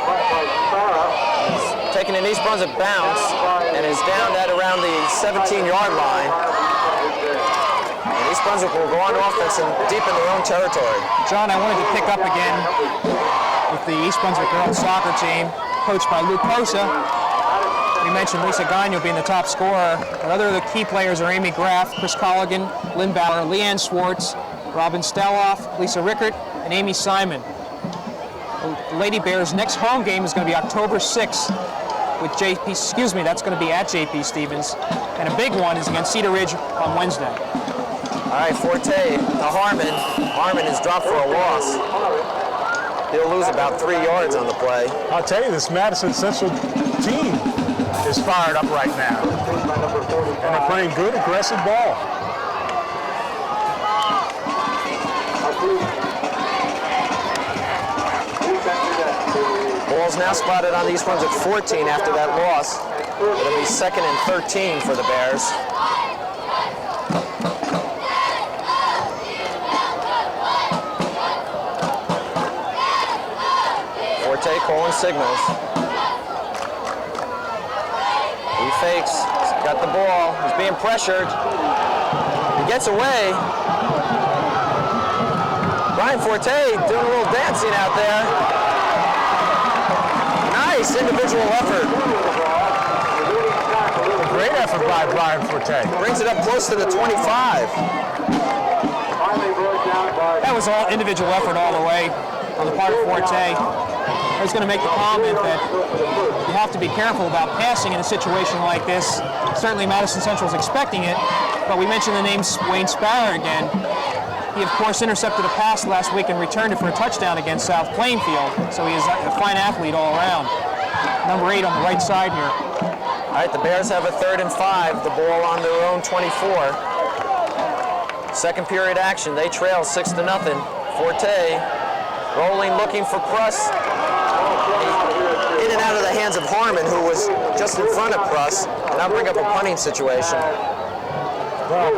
He's taking an East Brunswick bounce and is down at around the 17-yard line. And East Brunswick will go on offense and deep in their own territory. John, I wanted to pick up again with the East Brunswick girls soccer team, coached by Lou Cosa. We mentioned Lisa Gagno being the top scorer, but other of the key players are Amy Graff, Chris Colligan, Lynn Bauer, Leanne Swartz, Robin Steloff, Lisa Rickert, and Amy Simon. The Lady Bears' next home game is going to be October 6th with that's going to be at JP Stevens, and a big one is against Cedar Ridge on Wednesday. All right, Forte to Harmon. Harmon is dropped for a loss. He'll lose about 3 yards on the play. I'll tell you, this Madison Central team is fired up right now. And they're playing good, aggressive ball. Ball's now spotted on the East Brunswick 14 after that loss. It'll be 2nd and 13 for the Bears. Forte calling signals. He fakes. He's got the ball. He's being pressured. He gets away. Brian Forte doing a little dancing out there. Nice individual effort. Great effort by Brian Forte. Brings it up close to the 25. That was all individual effort all the way on the part of Forte. I was going to make the comment that you have to be careful about passing in a situation like this. Certainly Madison Central is expecting it, but we mentioned the name Wayne Sparrow again. He, of course, intercepted a pass last week and returned it for a touchdown against South Plainfield, so he is a fine athlete all around. Number 8 on the right side here. All right, the Bears have a 3rd and 5, the ball on their own 24. Second period action, they trail 6-0. Forte rolling, looking for Pruss. In and out of the hands of Harmon, who was just in front of Pruss, and now bring up a punting situation. Well,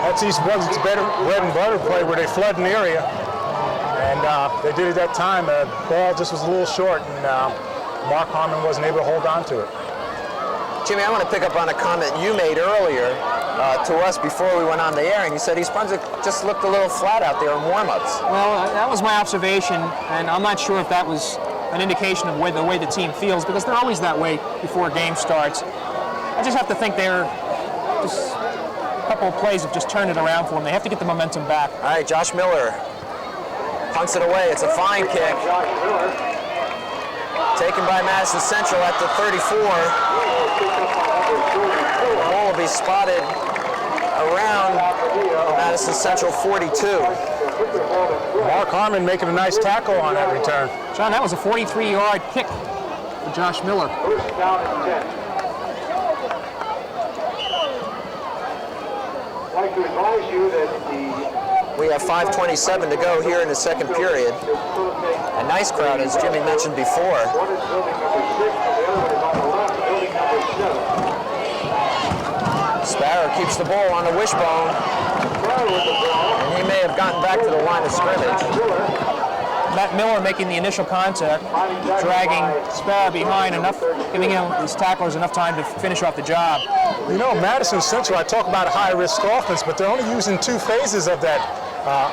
that's East Brunswick's bread and butter play where they flood an area. And they did it that time. The ball just was a little short, and Mark Harmon wasn't able to hold on to it. Jimmy, I want to pick up on a comment you made earlier to us before we went on the air, and you said East Brunswick just looked a little flat out there in warm-ups. Well, that was my observation, and I'm not sure if that was an indication of the way the team feels, because they're always that way before a game starts. I just have to think they're just a couple of plays have just turned it around for them. They have to get the momentum back. All right, Josh Miller punts it away. It's a fine kick. Taken by Madison Central at the 34. The ball will be spotted around Madison Central 42. Mark Harmon making a nice tackle on that return. John, that was a 43-yard kick for Josh Miller. First down and 10. I'd like to advise you that We have 5:27 to go here in the second period. A nice crowd, as Jimmy mentioned before. one is building number 6 and the other one is on the left, building number 7. Sparrow keeps the ball on the wishbone, and he may have gotten back to the line of scrimmage. Matt Miller making the initial contact, dragging Sparrow behind enough, giving his tacklers enough time to finish off the job. You know, Madison Central, I talk about a high-risk offense, but they're only using 2 phases of that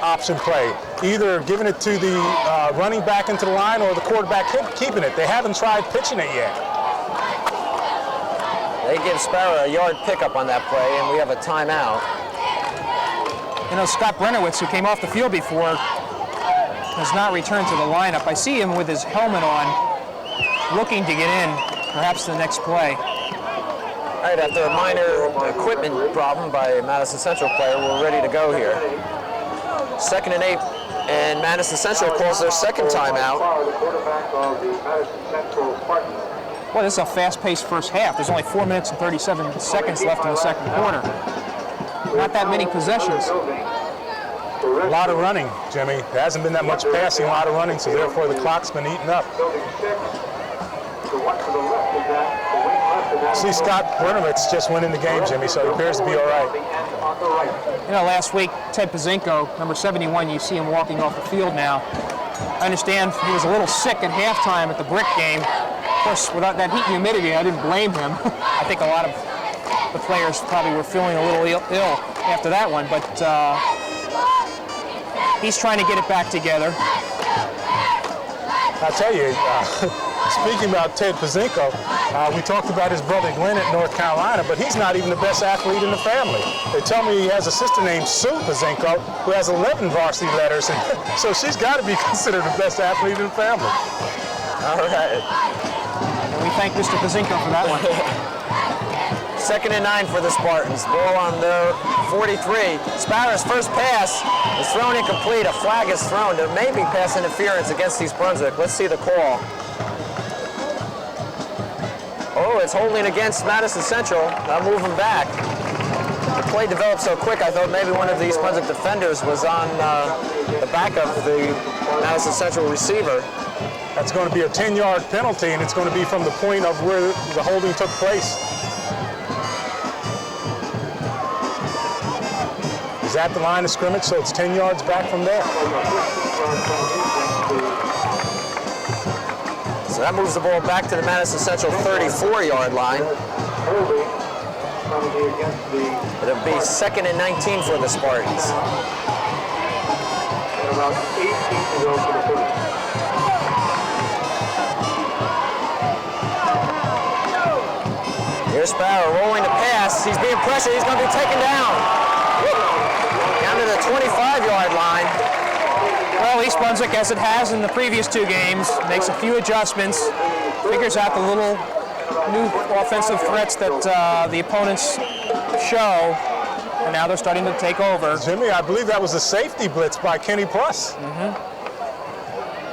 option play. Either giving it to the running back into the line or the quarterback keeping it. They haven't tried pitching it yet. They give Sparrow a yard pickup on that play, and we have a timeout. You know, Scott Brennerwitz, who came off the field before, has not returned to the lineup. I see him with his helmet on, looking to get in, perhaps the next play. All right, after a minor equipment problem by a Madison Central player, we're ready to go here. 2nd and 8, and Madison Central calls their second timeout. The quarterback of the Madison Central Spartans. Well, this is a fast-paced first half. There's only 4 minutes and 37 seconds left in the second quarter. Not that many possessions. A lot of running, Jimmy. There hasn't been that much passing, a lot of running, so therefore the clock's been eaten up. See, Scott Brunswick's just winning the game, Jimmy, so it appears to be all right. You know, last week, Ted Pazinko, number 71, you see him walking off the field now. I understand he was a little sick at halftime at the Brick game. Of course, without that heat and humidity, I didn't blame him. I think a lot of the players probably were feeling a little ill after that one, but he's trying to get it back together. I'll tell you, speaking about Ted Pazinko, we talked about his brother Glenn at North Carolina, but he's not even the best athlete in the family. They tell me he has a sister named Sue Pazinko who has 11 varsity letters, and so she's got to be considered the best athlete in the family. All right. And we thank Mr. Pazinko for that one. 2nd and 9 for the Spartans. Ball on their 43. Sparrows' first pass is thrown incomplete. A flag is thrown. There may be pass interference against East Brunswick. Let's see the call. Oh, it's holding against Madison Central. I'll move him back. The play developed so quick, I thought maybe one of the East Brunswick defenders was on the back of the Madison Central receiver. That's going to be a 10-yard penalty, and it's going to be from the point of where the holding took place. Is that the line of scrimmage, so it's 10 yards back from there? So that moves the ball back to the Madison Central 34-yard line. It'll be 2nd and 19 for the Spartans. And about 18 to go for the first. Here's Sparrow rolling the pass. He's being pressured. He's going to be taken down. Down to the 25-yard line. Well, East Brunswick, as it has in the previous 2 games, makes a few adjustments, figures out the little new offensive threats that the opponents show, and now they're starting to take over. Jimmy, I believe that was a safety blitz by Kenny Pruss.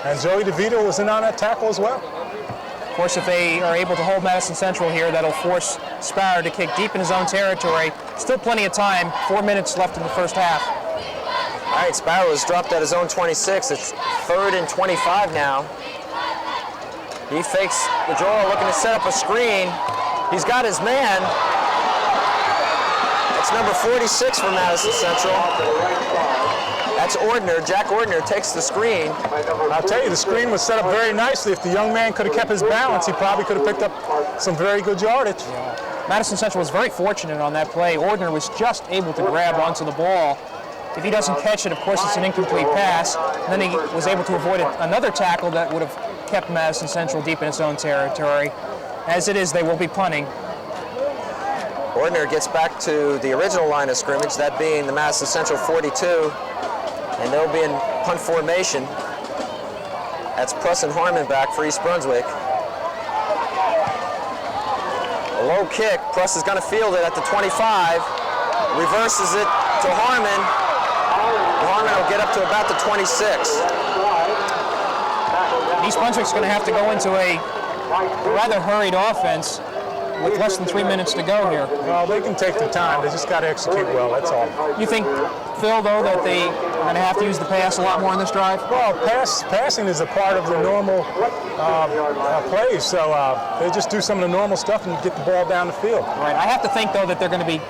And Joey DeVito was in on that tackle as well. Of course, if they are able to hold Madison Central here, that'll force Sparrow to kick deep in his own territory. Still plenty of time, 4 minutes left in the first half. All right, Sparrow is dropped at his own 26. It's 3rd and 25 now. He fakes the draw, looking to set up a screen. He's got his man. It's number 46 for Madison Central. That's Ordner. Jack Ordner takes the screen. I'll tell you, the screen was set up very nicely. If the young man could have kept his balance, he probably could have picked up some very good yardage. Madison Central was very fortunate on that play. Ordner was just able to grab onto the ball. If he doesn't catch it, of course, it's an incomplete pass. And then he was able to avoid another tackle that would have kept Madison Central deep in its own territory. As it is, they will be punting. Ordner gets back to the original line of scrimmage, that being the Madison Central 42. And they'll be in punt formation. That's Pruss and Harmon back for East Brunswick. A low kick. Pruss is going to field it at the 25. Reverses it to Harmon. Harmon will get up to about the 26. East Brunswick's going to have to go into a rather hurried offense with less than 3 minutes to go here. Well, they can take their time. They just got to execute well, that's all. You think, Phil, though, that they are going to have to use the pass a lot more in this drive? Well, passing is a part of the normal plays, so they just do some of the normal stuff and get the ball down the field. Right. I have to think, though, that they're going to be,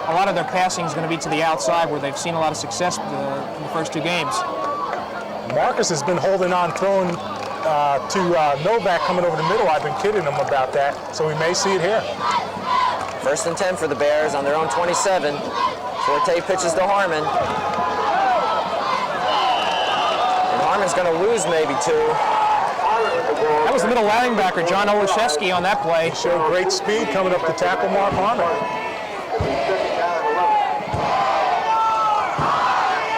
a lot of their passing is going to be to the outside where they've seen a lot of success in the first 2 games. Marcus has been holding on, throwing to Novak coming over the middle. I've been kidding him about that, so we may see it here. 1st and 10 for the Bears on their own 27. Forte pitches to Harmon. And Harmon's going to lose maybe 2. That was the middle linebacker, John Olszewski, on that play. He showed great speed coming up to tackle Mark Harmon.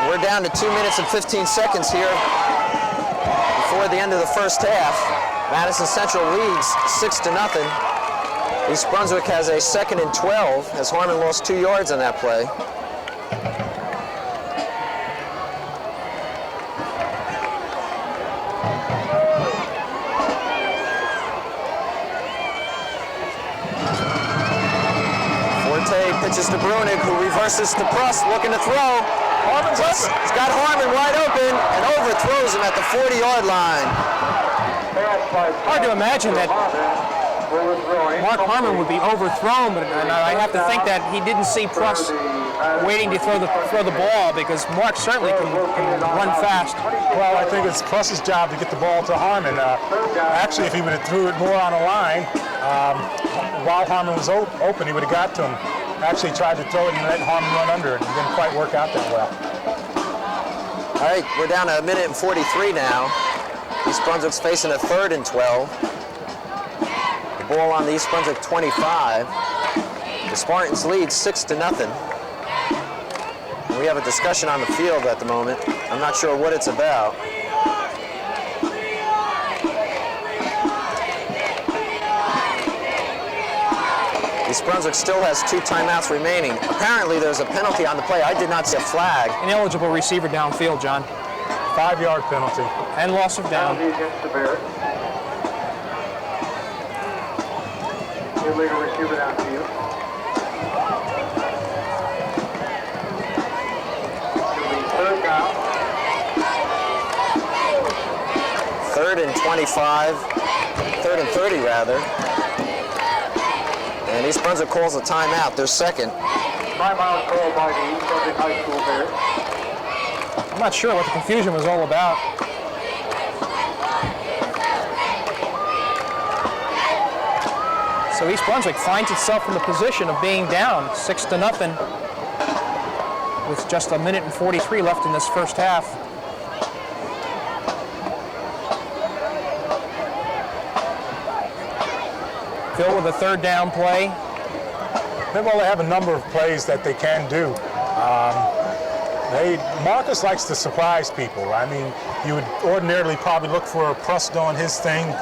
We're down to 2 minutes and 15 seconds here before the end of the first half. Madison Central leads 6-0. East Brunswick has a 2nd and 12 as Harmon lost 2 yards on that play. Pitches to Brunig, who reverses to Pruss, looking to throw. Pruss has got Harmon wide open and overthrows him at the 40-yard line. Hard to imagine that Mark Harmon would be overthrown, but I have to think that he didn't see Pruss waiting to throw the ball, because Mark certainly can run fast. Well, I think it's Pruss's job to get the ball to Harmon. Actually, if he would have threw it more on the line, while Harmon was open, he would have got to him. Actually tried to throw it and let Harmon run under it. It didn't quite work out that well. All right, we're down to 1:43 now. East Brunswick's facing a 3rd and 12. The ball on the East Brunswick 25. The Spartans lead 6-0. We have a discussion on the field at the moment. I'm not sure what it's about. East Brunswick still has 2 timeouts remaining. Apparently there's a penalty on the play. I did not see a flag. Ineligible receiver downfield, John. 5-yard penalty. And loss of down. Against the Bears. Illegal receiver downfield. Third down. 3rd and 25. 3rd and 30 rather. And East Brunswick calls a timeout, their 2nd. Timeout called by the East Brunswick High School Bears. I'm not sure what the confusion was all about. So East Brunswick finds itself in the position of being down 6-0 with just 1:43 left in this first half. Phil with a 3rd down play. Well, they have a number of plays that they can do. Marcus likes to surprise people. I mean, you would ordinarily probably look for Pruss doing his thing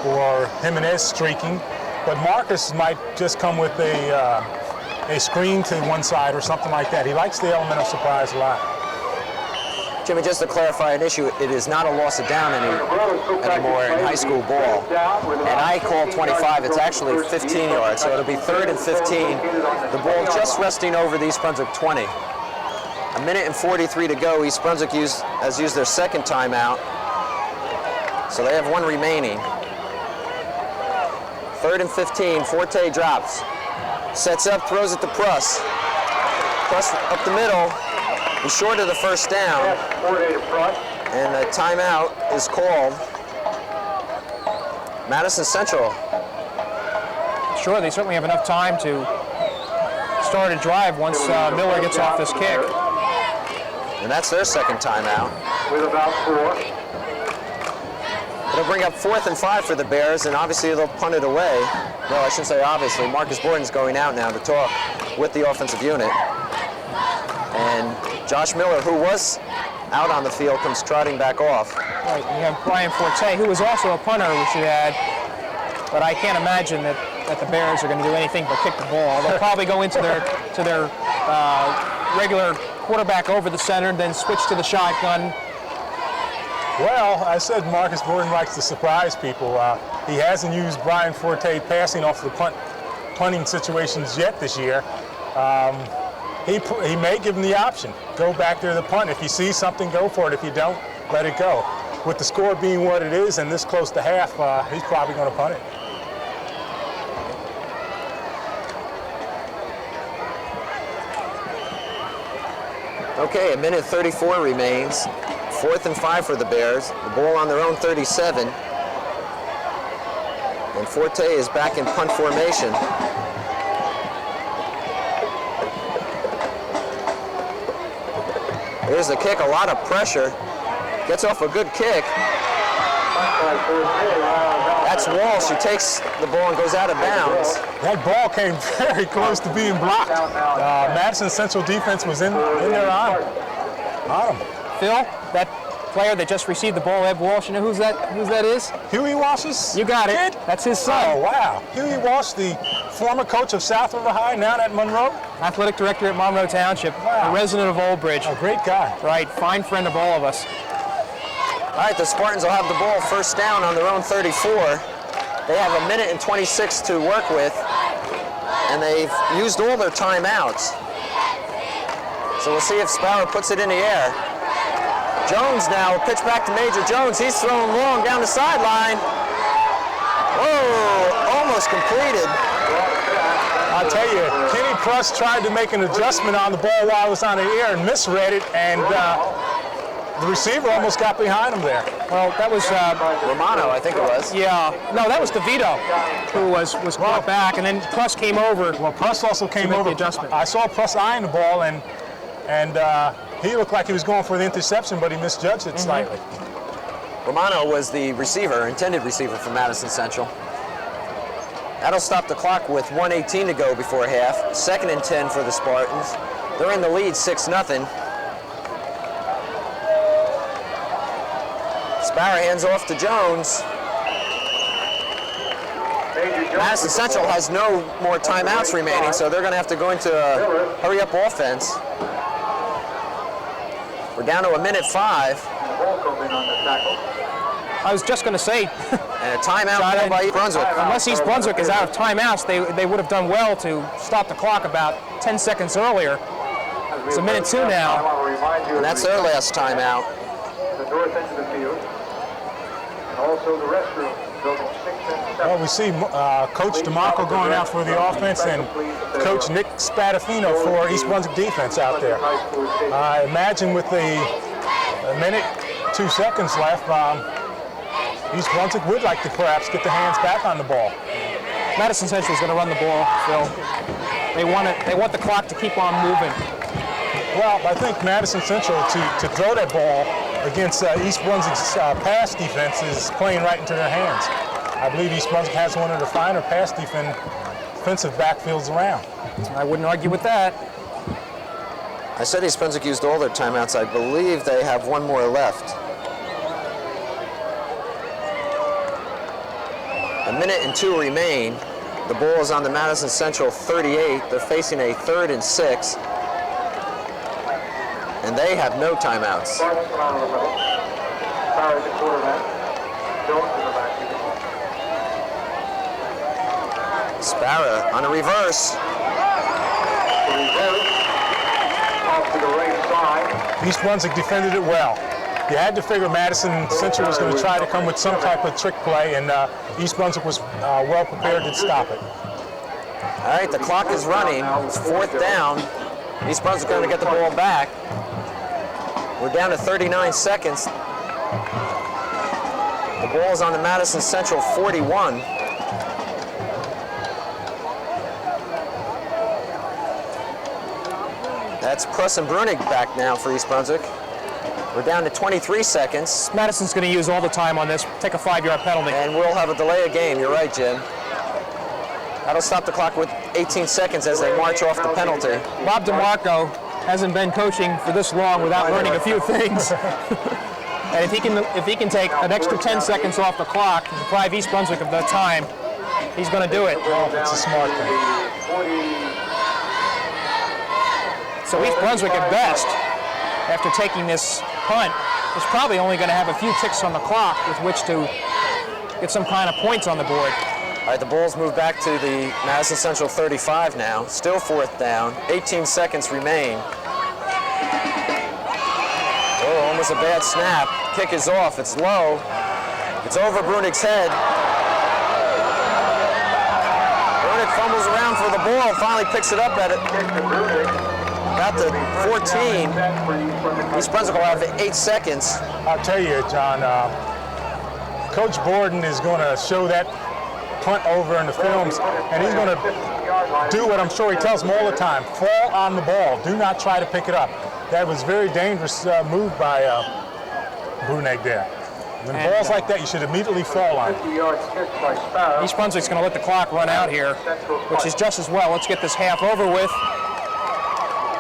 or Jimenez streaking, but Marcus might just come with a screen to one side or something like that. He likes the element of surprise a lot. Jimmy, just to clarify an issue, it is not a loss of down anymore in high school ball. And I call 25, it's actually 15 yards, so it'll be 3rd and 15. The ball just resting over the East Brunswick 20. 1:43 to go. East Brunswick has used their 2nd timeout, so they have 1 remaining. 3rd and 15, Forte drops. Sets up, throws it to Pruss. Pruss up the middle. He's short of the 1st down, and a timeout is called. Madison Central. Sure, they certainly have enough time to start a drive once Miller gets off this kick. And that's their 2nd timeout. With about 4. It'll bring up 4th and 5 for the Bears, and obviously they'll punt it away. Well, I shouldn't say obviously. Marcus Borden's going out now to talk with the offensive unit. And Josh Miller, who was out on the field, comes trotting back off. Right, you have Brian Forte, who was also a punter, we should add. But I can't imagine that the Bears are going to do anything but kick the ball. They'll probably go into their regular quarterback over the center, then switch to the shotgun. Well, I said Marcus Borden likes to surprise people. He hasn't used Brian Forte passing off the punting situations yet this year. He may give him the option. Go back there to the punt. If you see something, go for it. If you don't, let it go. With the score being what it is and this close to half, he's probably going to punt it. Okay, 1:34 remains. 4th and 5 for the Bears. The ball on their own 37. And Forte is back in punt formation. Here's the kick, a lot of pressure. Gets off a good kick. That's Walsh. He takes the ball and goes out of bounds. That ball came very close to being blocked. Madison Central defense was in there on him. Phil, that player that just received the ball, Ed Walsh, you know who that is? Huey Walsh's? You got it. Kid? That's his son. Oh, wow. Huey Walsh, the former coach of South River High, now at Monroe? Athletic director at Monroe Township, a resident of Old Bridge. A great guy. Right, fine friend of all of us. All right, the Spartans will have the ball first down on their own 34. They have 1 minute and 26 to work with, and they've used all their timeouts. So we'll see if Sparrow puts it in the air. Jones now, pitch back to Major Jones. He's throwing long down the sideline. Whoa, almost completed. I'll tell you, Kenny Pruss tried to make an adjustment on the ball while it was on the air and misread it, and the receiver almost got behind him there. Well, that was Romano, I think it was. yeah. No, that was DeVito, who was caught back, and then Pruss came over. Well, Pruss also came make over. the adjustment. I saw Pruss eyeing the ball, and he looked like he was going for the interception, but he misjudged it slightly. Romano was the receiver, intended receiver for Madison Central. That'll stop the clock with 1:18 to go before half. 2nd and 10 for the Spartans. They're in the lead 6-0. Sparrow hands off to Jones. Madison Central has no more timeouts remaining, so they're going to have to go into a hurry-up offense. We're down to 1:05. I was just going to say, And a timeout called by East Brunswick. unless East Brunswick is out of timeouts, they would have done well to stop the clock about 10 seconds earlier. It's 1:02 now. And that's their last timeout. The north end of the field. And also the restroom, building 6 and 7. Well, we see Coach DeMarco going out for the offense and Coach Nick Spadafino for East Brunswick defense out there. I imagine with a minute, 2 seconds left, East Brunswick would like to perhaps get the hands back on the ball. Madison Central is going to run the ball, Phil. They want the clock to keep on moving. Well, I think Madison Central to throw that ball against East Brunswick's pass defense is playing right into their hands. I believe East Brunswick has one of the finer pass defensive backfields around. I wouldn't argue with that. I said East Brunswick used all their timeouts. I believe they have one more left. 1 minute and 2 remain. The ball is on the Madison Central 38. They're facing a 3rd and 6. And they have no timeouts. Spartans on the middle. Fires the quarterback. Jones in the back. Sparrow on a reverse. The reverse. Off to the right side. East Brunswick defended it well. You had to figure Madison Central was going to try to come with some type of trick play, and East Brunswick was well prepared to stop it. All right, the clock is running. It's 4th down. East Brunswick going to get the ball back. We're down to 39 seconds. The ball is on the Madison Central 41. That's Pruss and Brunig back now for East Brunswick. We're down to 23 seconds. Madison's going to use all the time on this, take a 5-yard penalty. And we'll have a delay of game. You're right, Jim. That'll stop the clock with 18 seconds as they march off the penalty. Bob DeMarco hasn't been coaching for this long without learning a few things. And if he can take an extra 10 seconds off the clock to deprive East Brunswick of their time, he's going to do it. It's a smart thing. So East Brunswick at best, after taking this punt, is probably only going to have a few ticks on the clock with which to get some kind of points on the board. All right, the Bulls move back to the Madison Central 35 now. Still 4th down. 18 seconds remain. Oh, almost a bad snap. Kick is off. It's low. It's over Brunig's head. Brunig fumbles around for the ball. Finally picks it up at about the 14. East Brunswick will have 8 seconds. I'll tell you, John, Coach Borden is going to show that punt over in the films, and he's going to do what I'm sure he tells them all the time: fall on the ball. Do not try to pick it up. That was a very dangerous move by Brunig there. When balls like that, you should immediately fall on it. East Brunswick's going to let the clock run out here, which is just as well. Let's get this half over with.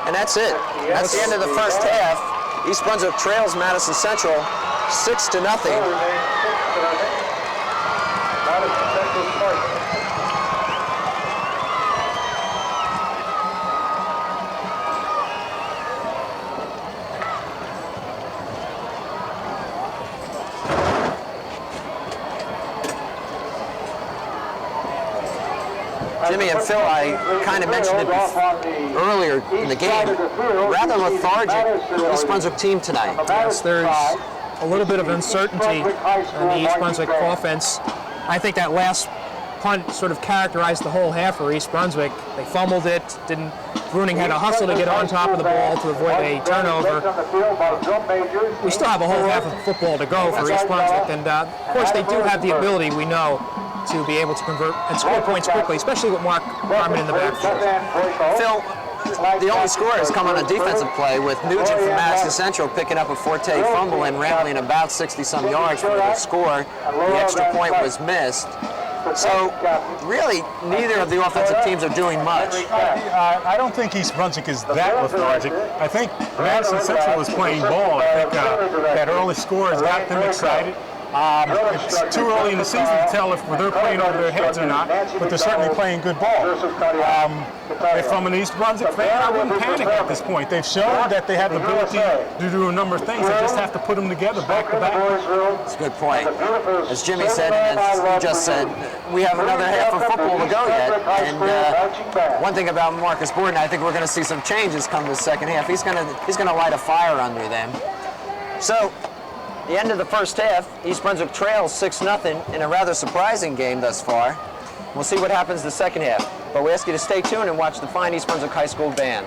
And that's it. That's the end of the first half. East Brunswick trails Madison Central 6-0. Jimmy and Phil, I kind of mentioned it earlier in the game. Rather lethargic East Brunswick team tonight. Yes, there's a little bit of uncertainty in the East Brunswick offense. I think that last punt sort of characterized the whole half for East Brunswick. They fumbled it, Bruning had to hustle to get on top of the ball to avoid a turnover. We still have a whole half of football to go for East Brunswick, and of course they do have the ability, we know, to be able to convert and score points quickly, especially with Mark Harmon in the backfield. Phil, the only score has come on a defensive play with Nugent from Madison Central picking up a Forte fumble and rambling about 60-some yards for the score. The extra point was missed. So, really, neither of the offensive teams are doing much. I don't think East Brunswick is that lethargic. I think Madison Central is playing ball. I think that early score has got them excited. It's too early in the season to tell if they're playing over their heads or not, but they're certainly playing good ball. If I'm an East Brunswick fan, I wouldn't panic at this point. They've shown that they have the ability to do a number of things. They just have to put them together back to back. That's a good point. As Jimmy said, and as you just said, we have another half of football to go yet. And one thing about Marcus Borden, I think we're going to see some changes come the second half. He's going to light a fire under them. So, the end of the first half, East Brunswick trails 6-0 in a rather surprising game thus far. We'll see what happens the second half. But we ask you to stay tuned and watch the fine East Brunswick High School band.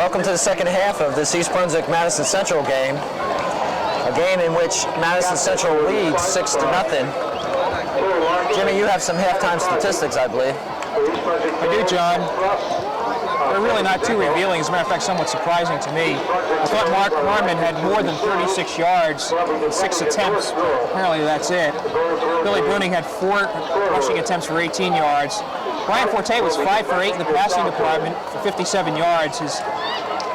welcome to the second half of this East Brunswick-Madison Central game. A game in which Madison Central leads 6-0. Jimmy, you have some halftime statistics, I believe. I do, John. They're really not too revealing. As a matter of fact, somewhat surprising to me. I thought Mark Harmon had more than 36 yards in 6 attempts. Apparently that's it. Billy Bruning had 4 rushing attempts for 18 yards. Brian Forte was 5 for 8 in the passing department for 57 yards. His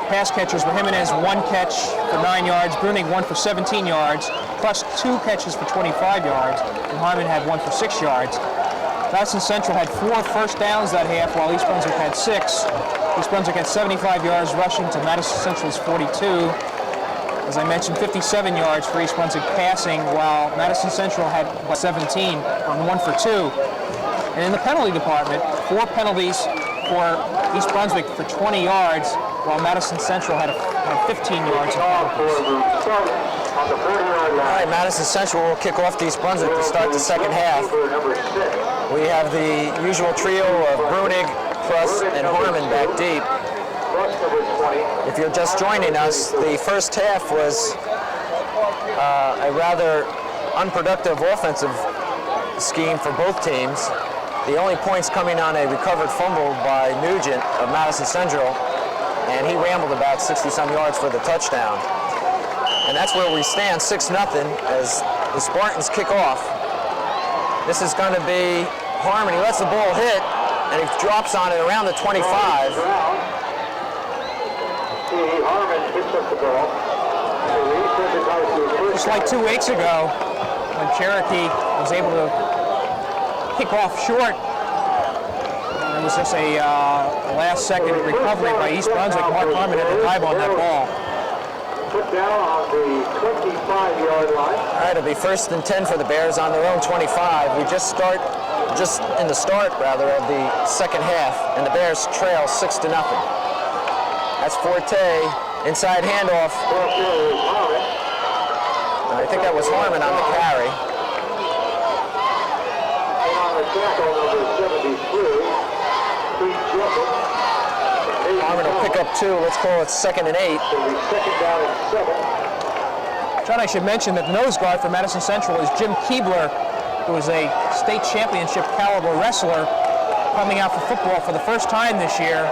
pass catchers were Jimenez, 1 catch for 9 yards, Bruning 1 for 17 yards, plus 2 catches for 25 yards, and Harmon had 1 for 6 yards. Madison Central had 4 first downs that half, while East Brunswick had 6. East Brunswick had 75 yards rushing to Madison Central's 42. As I mentioned, 57 yards for East Brunswick passing, while Madison Central had 17 on 1 for 2. And in the penalty department, 4 penalties for East Brunswick for 20 yards, while Madison Central had 15 yards. All right, Madison Central will kick off to East Brunswick to start the second half. We have the usual trio of Brunig, Pruss, and Harmon back deep. If you're just joining us, the first half was a rather unproductive offensive scheme for both teams. The only points coming on a recovered fumble by Nugent of Madison Central, and he rambled about 60-some yards for the touchdown. And that's where we stand, 6-0, as the Spartans kick off. This is going to be Harmon. He lets the ball hit, and he drops on it around the 25. Just like 2 weeks ago, when Cherokee was able to kick off short, it was just a last-second recovery by East Brunswick. Mark Harmon had to dive on that ball. Put down on the 25-yard line. All right, it'll be 1st and 10 for the Bears on their own 25. We just in the start of the second half, and the Bears trail 6-0. That's Forte, inside handoff. I think that was Harmon on the carry. And on the tackle, number 73, Pete Jessup. Harmon will pick up 2. Let's call it 2nd and 8. It'll be 2nd down and 7. John, I should mention that the nose guard for Madison Central is Jim Keebler, who is a state championship caliber wrestler coming out for football for the first time this year.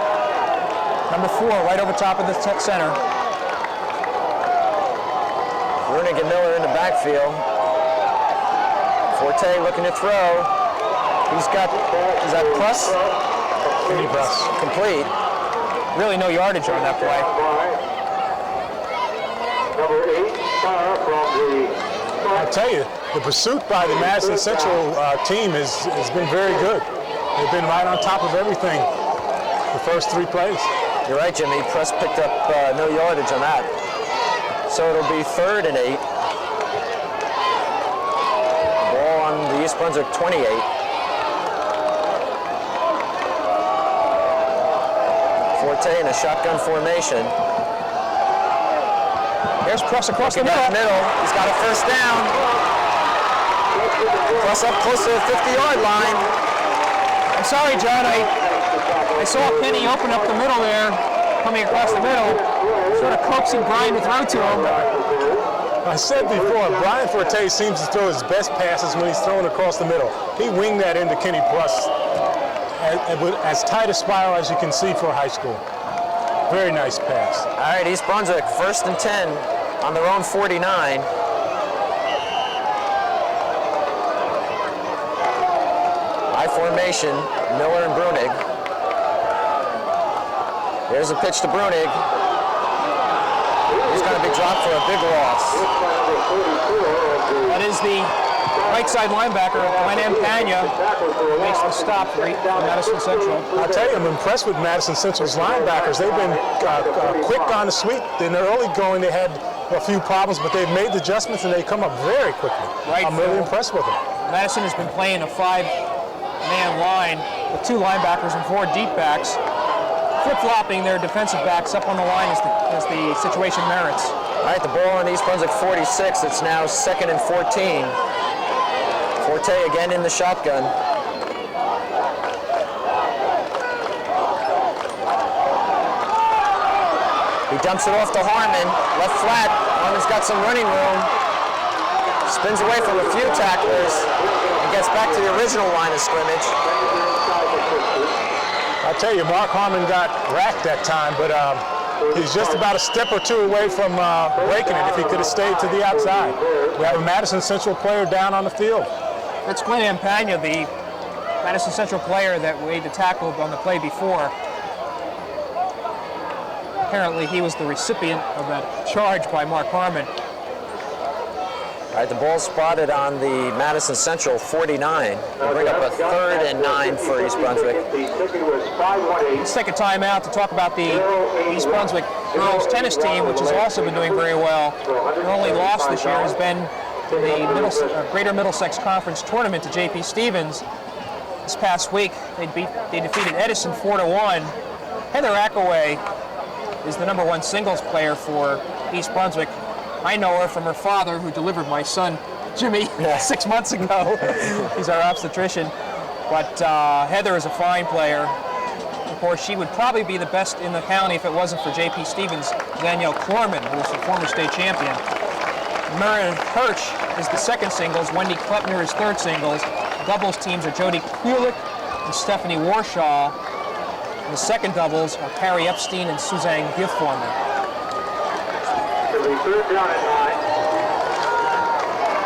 Number 4, right over top of the center. Brunig and Miller in the backfield. Forte looking to throw. Is that Pruss? Complete. Really no yardage on that play. Number 8, fire from the... I'll tell you, the pursuit by the Madison Central team has been very good. They've been right on top of everything the first 3 plays. You're right, Jimmy. Pruss picked up no yardage on that. So it'll be 3rd and 8. Ball on the East Brunswick 28. Forte in a shotgun formation. There's Pruss across the middle. He's got a first down. Pruss up close to the 50-yard line. I'm sorry, John. I saw Penny open up the middle there, coming across the middle, sort of coaxing Brian to throw to him. I said before, Brian Forte seems to throw his best passes when he's throwing across the middle. He winged that into Kenny Pruss as tight a spiral as you can see for high school. Very nice pass. All right, East Brunswick, 1st and 10 on their own 49. High formation, Miller and Brunig. There's a pitch to Brunig. He's going to be dropped for a big loss. That is the right side linebacker, Glenn Ampagna, makes the stop for Madison Central. I'll tell you, I'm impressed with Madison Central's linebackers. They've been quick on the sweep. In the early going, they had a few problems, but they've made the adjustments and they come up very quickly. Right, I'm really impressed with them. Madison has been playing a 5-man line with 2 linebackers and 4 deep backs, flip-flopping their defensive backs up on the line as the situation merits. All right, the ball on East Brunswick 46. It's now 2nd and 14. Forte again in the shotgun. He dumps it off to Harmon, left flat. Harmon's got some running room. Spins away from a few tacklers and gets back to the original line of scrimmage. I tell you, Mark Harmon got racked that time, but he's just about a step or two away from breaking it if he could have stayed to the outside. We have a Madison Central player down on the field. That's Glenn Ampagna, the Madison Central player that made the tackle on the play before. Apparently he was the recipient of that charge by Mark Harmon. All right, the ball's spotted on the Madison Central 49. We'll bring up a 3rd and 9 for East Brunswick. Let's take a timeout to talk about the East Brunswick girls tennis team, which has also been doing very well. Their only loss this year has been in the Greater Middlesex Conference tournament to J.P. Stevens. This past week, they defeated Edison 4-1. Heather Ackaway is the #1 singles player for East Brunswick. I know her from her father, who delivered my son, Jimmy, 6 months ago. He's our obstetrician. But Heather is a fine player. Of course, she would probably be the best in the county if it wasn't for J.P. Stevens' Danielle Klorman, who is the former state champion. Maren Hirsch is the 2nd singles. Wendy Klepner is 3rd singles. Doubles teams are Jody Kulik and Stephanie Warshaw. And the 2nd doubles are Carrie Epstein and Suzanne Gifformer.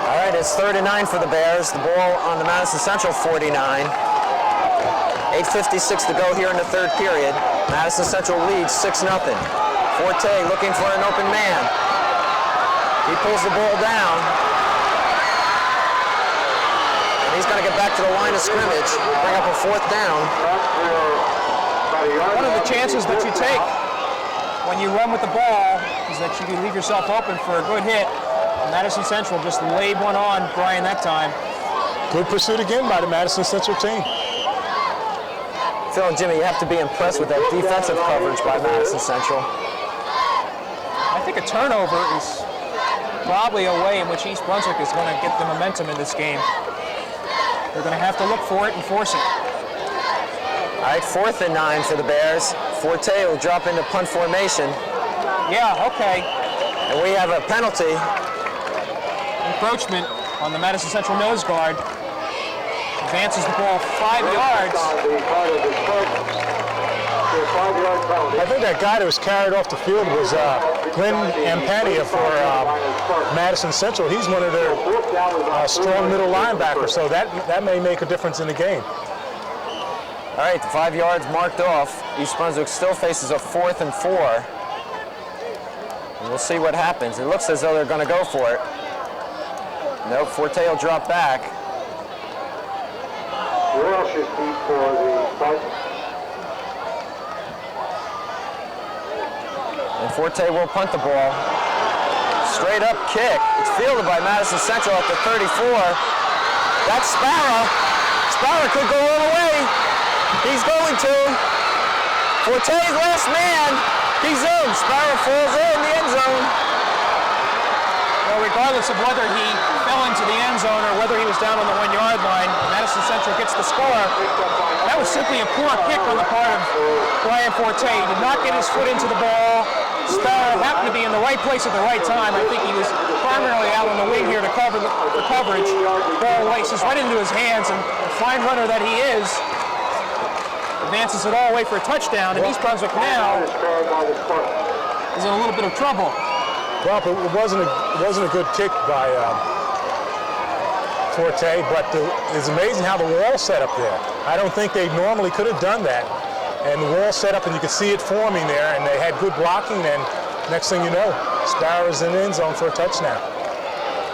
All right, it's 3rd and 9 for the Bears. The ball on the Madison Central 49. 8:56 to go here in the 3rd period. Madison Central leads 6-0. Forte looking for an open man. He pulls the ball down. And he's going to get back to the line of scrimmage, bring up a 4th down. One of the chances that you take when you run with the ball is that you can leave yourself open for a good hit. Madison Central just laid one on Brian that time. Good pursuit again by the Madison Central team. Phil and Jimmy, you have to be impressed with that defensive coverage by Madison Central. I think a turnover is probably a way in which East Brunswick is going to get the momentum in this game. They're going to have to look for it and force it. All right, 4th and 9 for the Bears. Forte will drop into punt formation. Yeah, okay. And we have a penalty. Encroachment on the Madison Central nose guard. Advances the ball 5 yards. I think that guy that was carried off the field was Glenn Ampania for Madison Central. He's one of their strong middle linebackers, so that may make a difference in the game. All right, the 5 yards marked off. East Brunswick still faces a 4th and 4. And we'll see what happens. It looks as though they're going to go for it. Nope, Forte will drop back. And Forte will punt the ball. Straight up kick. It's fielded by Madison Central at the 34. That's Sparrow. Sparrow could go all the way. He's going to. Forte's last man. He's in. Sparrow falls in the end zone. Well, regardless of whether he fell into the end zone or whether he was down on the 1 yard line, Madison Central gets the score. That was simply a poor kick on the part of Brian Forte. He did not get his foot into the ball. Sparrow happened to be in the right place at the right time. I think he was primarily out on the wing here to cover the coverage. Ball laces right into his hands, and the fine runner that he is, advances it all the way for a touchdown, and East Brunswick now is in a little bit of trouble. Well, it wasn't a good kick by Forte, but it's amazing how the wall set up there. I don't think they normally could have done that. And the wall set up, and you could see it forming there, and they had good blocking, and next thing you know, Sparrow's in the end zone for a touchdown.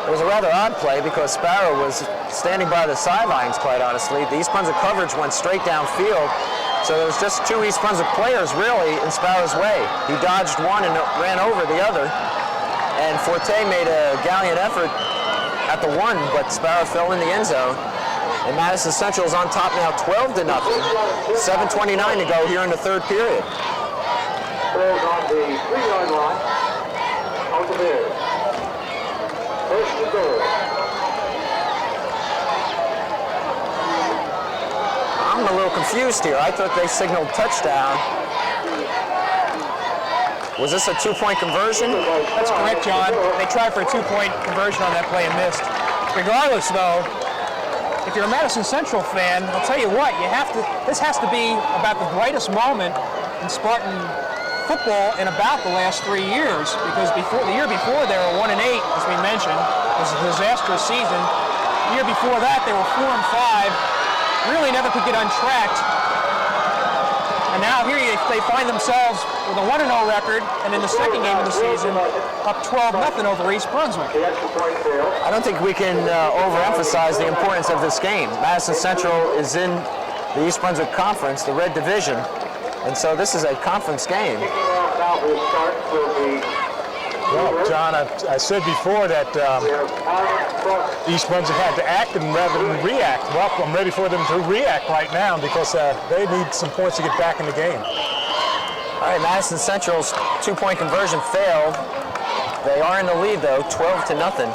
It was a rather odd play because Sparrow was standing by the sidelines, quite honestly. The East Brunswick coverage went straight downfield, so there was just 2 East Brunswick players really in Sparrow's way. He dodged one and ran over the other, and Forte made a gallant effort at the 1, but Sparrow fell in the end zone. And Madison Central is on top now 12-0. 7:29 to go here in the 3rd period. Ball's on the 3-yard line of the Bears. 1st and goal. I'm a little confused here. I thought they signaled touchdown. Was this a two-point conversion? That's correct, John. They tried for a two-point conversion on that play and missed. Regardless, though, if you're a Madison Central fan, I'll tell you what, this has to be about the brightest moment in Spartan football in about the last 3 years, because the year before they were 1-8, as we mentioned. It was a disastrous season. The year before that, they were 4-5, really never could get untracked. And now here they find themselves with a 1-0 record, and in the second game of the season, up 12-0 over East Brunswick. I don't think we can overemphasize the importance of this game. Madison Central is in the East Brunswick Conference, the Red Division, and so this is a conference game. Well, John, I said before that East Brunswick had to act and rather than react. Well, I'm ready for them to react right now because they need some points to get back in the game. All right, Madison Central's two-point conversion failed. They are in the lead, though, 12-0.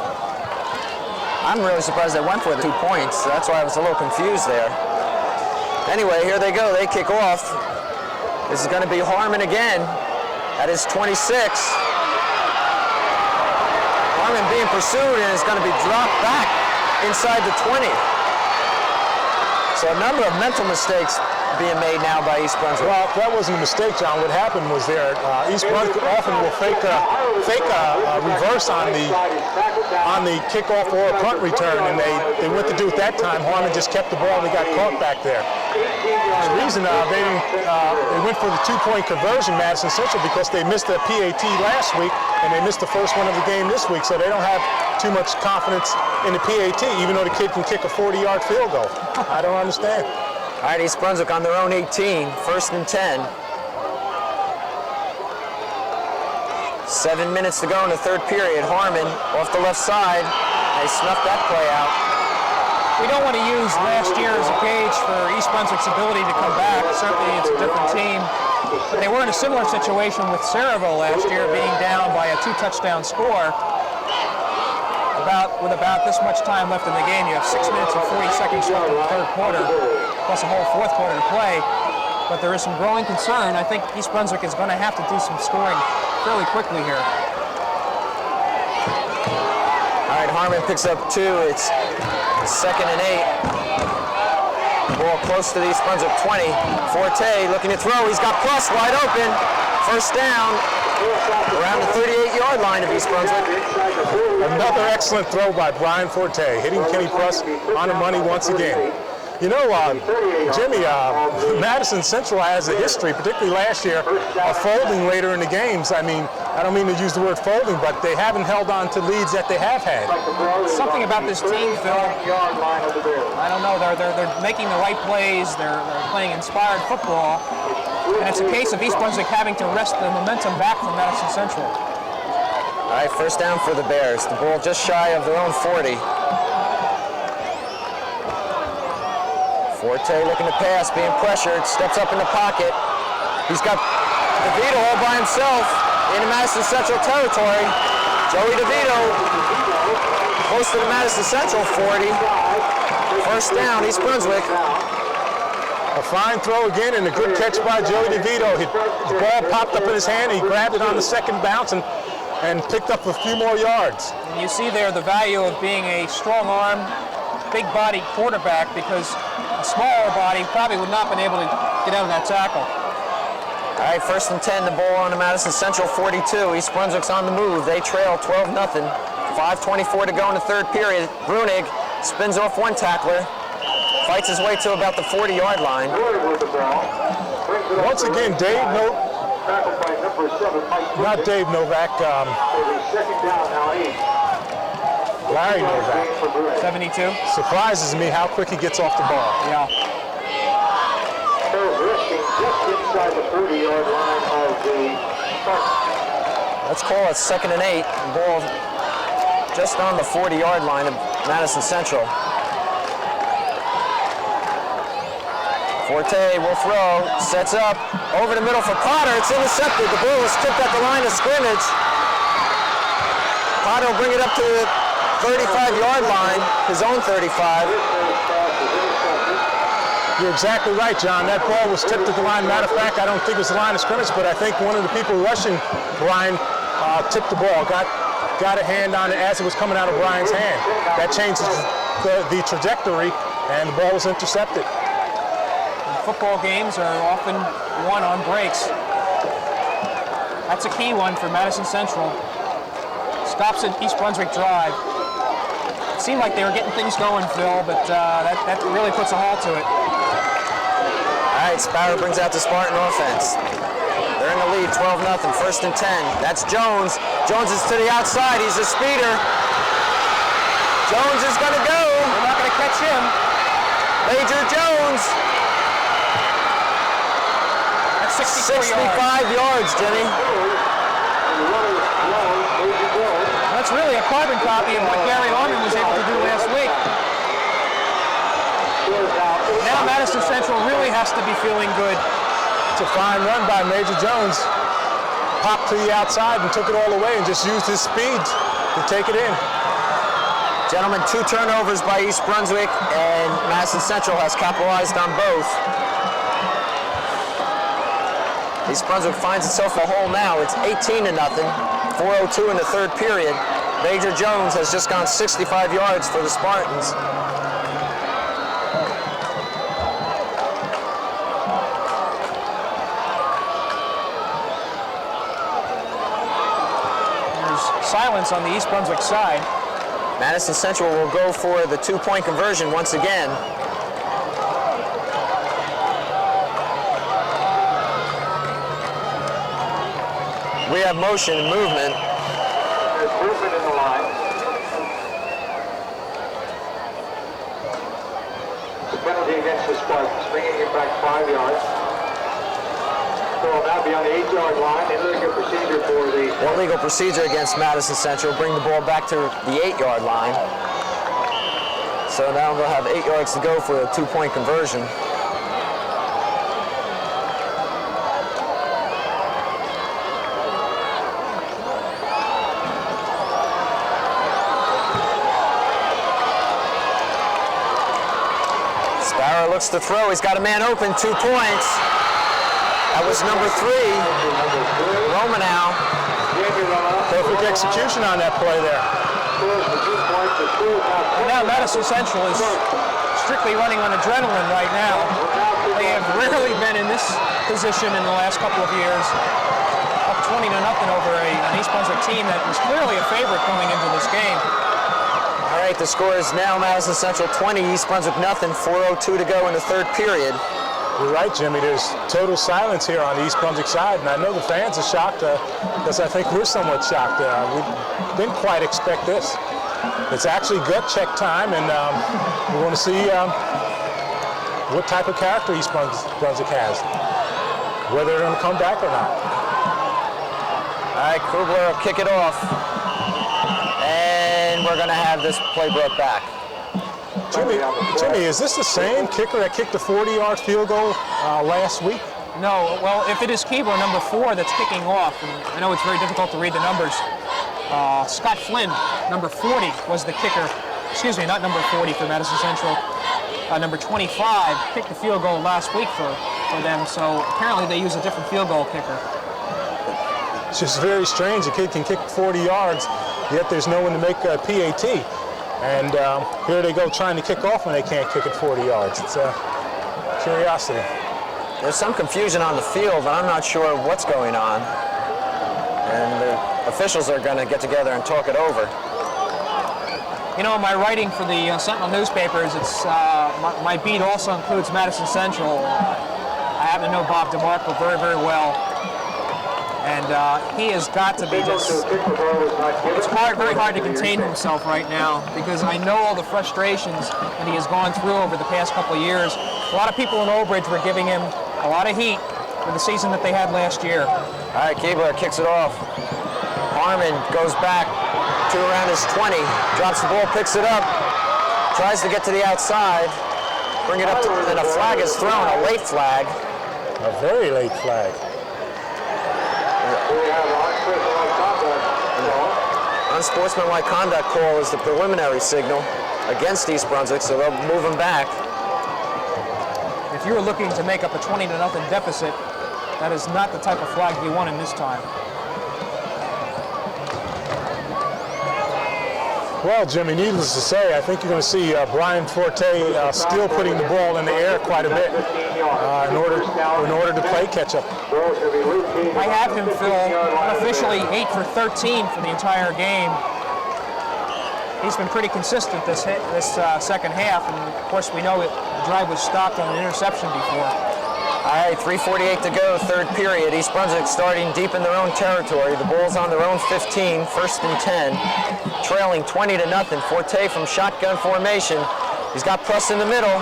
I'm really surprised they went for the 2 points. So that's why I was a little confused there. Anyway, here they go. They kick off. This is going to be Harmon again at his 26. Harmon being pursued and is going to be dropped back inside the 20. So a number of mental mistakes being made now by East Brunswick. Well, that wasn't a mistake, John. What happened was East Brunswick often will fake a reverse on the kickoff or a punt return, and they went to do it that time. Harmon just kept the ball and they got caught back there. The reason they went for the two-point conversion, Madison Central, because they missed a PAT last week and they missed the first one of the game this week, so they don't have too much confidence in the PAT, even though the kid can kick a 40-yard field goal. I don't understand. All right, East Brunswick on their own 18, 1st and 10. 7 minutes to go in the third period. Harmon off the left side. They snuffed that play out. We don't want to use last year as a gauge for East Brunswick's ability to come back. Certainly it's a different team. But they were in a similar situation with Saraville last year, being down by a 2-touchdown score. With about this much time left in the game, you have 6 minutes and 40 seconds left in the third quarter, plus a whole fourth quarter to play. But there is some growing concern. I think East Brunswick is going to have to do some scoring fairly quickly here. All right, Harmon picks up 2. It's 2nd and 8. Ball close to the East Brunswick 20. Forte looking to throw. He's got Plus wide open. First down around the 38-yard line of East Brunswick. Another excellent throw by Brian Forte, hitting Kenny Plus on the money once again. You know, Jimmy, Madison Central has a history, particularly last year, of folding later in the games. I mean, I don't mean to use the word folding, but they haven't held on to leads that they have had. Something about this team, Phil, I don't know, they're making the right plays, they're playing inspired football, and it's a case of East Brunswick having to wrest the momentum back from Madison Central. All right, first down for the Bears. The ball just shy of their own 40. Forte looking to pass, being pressured, steps up in the pocket. He's got DeVito all by himself into Madison Central territory. Joey DeVito close to the Madison Central 40. First down, East Brunswick. A fine throw again and a good catch by Joey DeVito. The ball popped up in his hand, he grabbed it on the second bounce and picked up a few more yards. And you see there the value of being a strong arm, big body quarterback, because a smaller body probably would not have been able to get out of that tackle. All right, 1st and 10, the ball on the Madison Central 42. East Brunswick's on the move. They trail 12-0. 5:24 to go in the third period. Brunig spins off one tackler, fights his way to about the 40-yard line. Once again, Larry Novak. 72. Surprises me how quick he gets off the ball. Yeah. Let's call it 2nd and 8. Ball just on the 40-yard line of Madison Central. Forte will throw, sets up, over the middle for Potter. It's intercepted. The ball was tipped at the line of scrimmage. Potter will bring it up to the 35-yard line, his own 35. You're exactly right, John. That ball was tipped at the line. Matter of fact, I don't think it was the line of scrimmage, but I think one of the people rushing Brian tipped the ball, got a hand on it as it was coming out of Brian's hand. That changes the trajectory, and the ball was intercepted. Football games are often won on breaks. That's a key one for Madison Central. Stops an East Brunswick drive. It seemed like they were getting things going, Phil, but that really puts a halt to it. All right, Sparrow brings out the Spartan offense. They're in the lead, 12-0, 1st and 10. That's Jones. Jones is to the outside. He's a speeder. Jones is going to go. They're not going to catch him. Major Jones. That's 65 yards, Jimmy. That's really a carbon copy of what Gary Lorman was able to do last week. Now Madison Central really has to be feeling good. It's a fine run by Major Jones. Popped to the outside and took it all away and just used his speed to take it in. Gentlemen, 2 turnovers by East Brunswick, and Madison Central has capitalized on both. East Brunswick finds itself a hole now. It's 18-0, 4:02 in the 3rd period. Major Jones has just gone 65 yards for the Spartans. There's silence on the East Brunswick side. Madison Central will go for the 2-point conversion once again. We have motion and movement. There's movement in the line. It's a penalty against the Spartans, bringing it back 5 yards. So will now be on the 8-yard line. Illegal procedure for the... Illegal procedure against Madison Central. Bring the ball back to the 8-yard line. So now they'll have 8 yards to go for a 2-point conversion. Sparrow looks to throw. He's got a man open. 2 points. That was number 3, Romanow. Perfect execution on that play there. Now Madison Central is strictly running on adrenaline right now. They have rarely been in this position in the last couple of years. Up 20-0 over an East Brunswick team that was clearly a favorite coming into this game. All right, the score is now Madison Central 20, East Brunswick nothing. 4:02 to go in the 3rd period. You're right, Jimmy. There's total silence here on the East Brunswick side, and I know the fans are shocked because I think we're somewhat shocked. We didn't quite expect this. It's actually gut check time, and we want to see what type of character East Brunswick has, whether they're going to come back or not. All right, Kugler will kick it off, and we're going to have this play brought back. Jimmy, is this the same kicker that kicked the 40-yard field goal last week? No, well, if it is Keebler, number 4, that's kicking off, and I know it's very difficult to read the numbers. Scott Flynn, number 40, was the kicker. Excuse me, not number 40 for Madison Central. Number 25 kicked the field goal last week for them, so apparently they use a different field goal kicker. It's just very strange. A kid can kick 40 yards, yet there's no one to make a PAT. And here they go trying to kick off when they can't kick it 40 yards. It's a curiosity. There's some confusion on the field, but I'm not sure what's going on. And the officials are going to get together and talk it over. You know, my writing for the Sentinel newspapers, it's my beat also includes Madison Central. I happen to know Bob DeMarco very, very well. And he has got to be just, it's very hard to contain himself right now because I know all the frustrations that he has gone through over the past couple of years. A lot of people in Old Bridge were giving him a lot of heat for the season that they had last year. All right, Keebler kicks it off. Harmon goes back to around his 20, drops the ball, picks it up, tries to get to the outside, bring it up to, and a flag is thrown, a late flag. A very late flag. Unsportsmanlike conduct call is the preliminary signal against East Brunswick, so they'll move him back. if you're looking to make up a 20-0 deficit, that is not the type of flag you want in this time. Well, Jimmy, needless to say, I think you're going to see Brian Forte still putting the ball in the air quite a bit in order to play catch-up. I have him, Phil, unofficially 8 for 13 for the entire game. He's been pretty consistent this second half, and of course we know the drive was stopped on an interception before. All right, 3:48 to go, third period. East Brunswick starting deep in their own territory. The Bulls on their own 15, first and 10, trailing 20-0. Forte from shotgun formation. He's got Plus in the middle.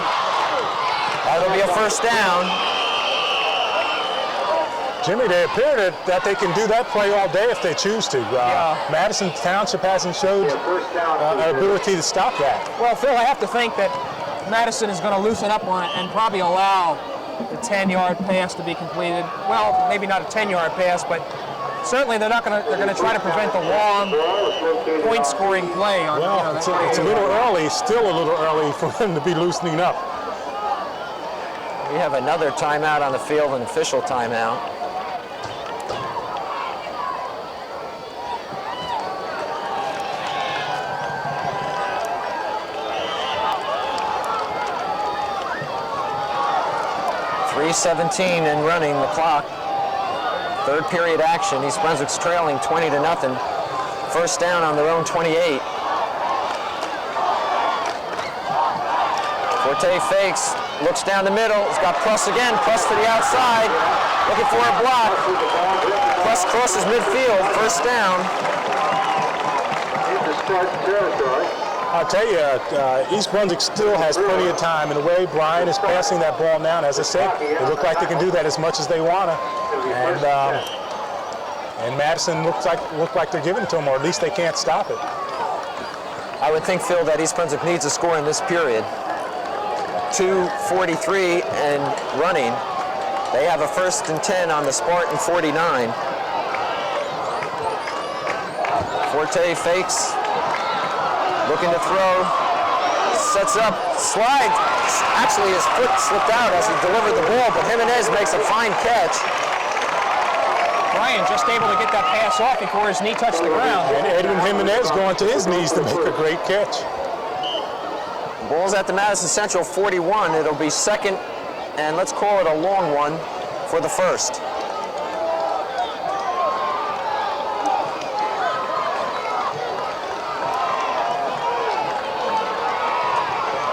That'll be a first down. Jimmy, they appear that they can do that play all day if they choose to. Madison Township hasn't showed an ability to stop that. Well, Phil, I have to think that Madison is going to loosen up on it and probably allow the 10-yard pass to be completed. Well, maybe not a 10-yard pass, but certainly they're going to try to prevent the long point-scoring play. Well, it's a little early, still a little early for them to be loosening up. We have another timeout on the field, an official timeout. .3:17 and running the clock. Third period action. East Brunswick's trailing 20-0. First down on their own 28. Forte fakes, looks down the middle. He's got Plus again. Plus to the outside, looking for a block. Plus crosses midfield. First down. Into Spartan territory. I'll tell you, East Brunswick still has plenty of time. In a way, Brian is passing that ball now. And as I said, they look like they can do that as much as they want to. And Madison look like they're giving it to them, or at least they can't stop it. I would think, Phil, that East Brunswick needs a score in this period. 2:43 and running. They have a first and 10 on the Spartan 49. Forte fakes. Looking to throw, sets up, slide. Actually, his foot slipped out as he delivered the ball, but Jimenez makes a fine catch. Brian just able to get that pass off before his knee touched the ground. And Edwin Jimenez going to his knees to make a great catch. Bulls at the Madison Central 41. It'll be second, and let's call it a long one for the first.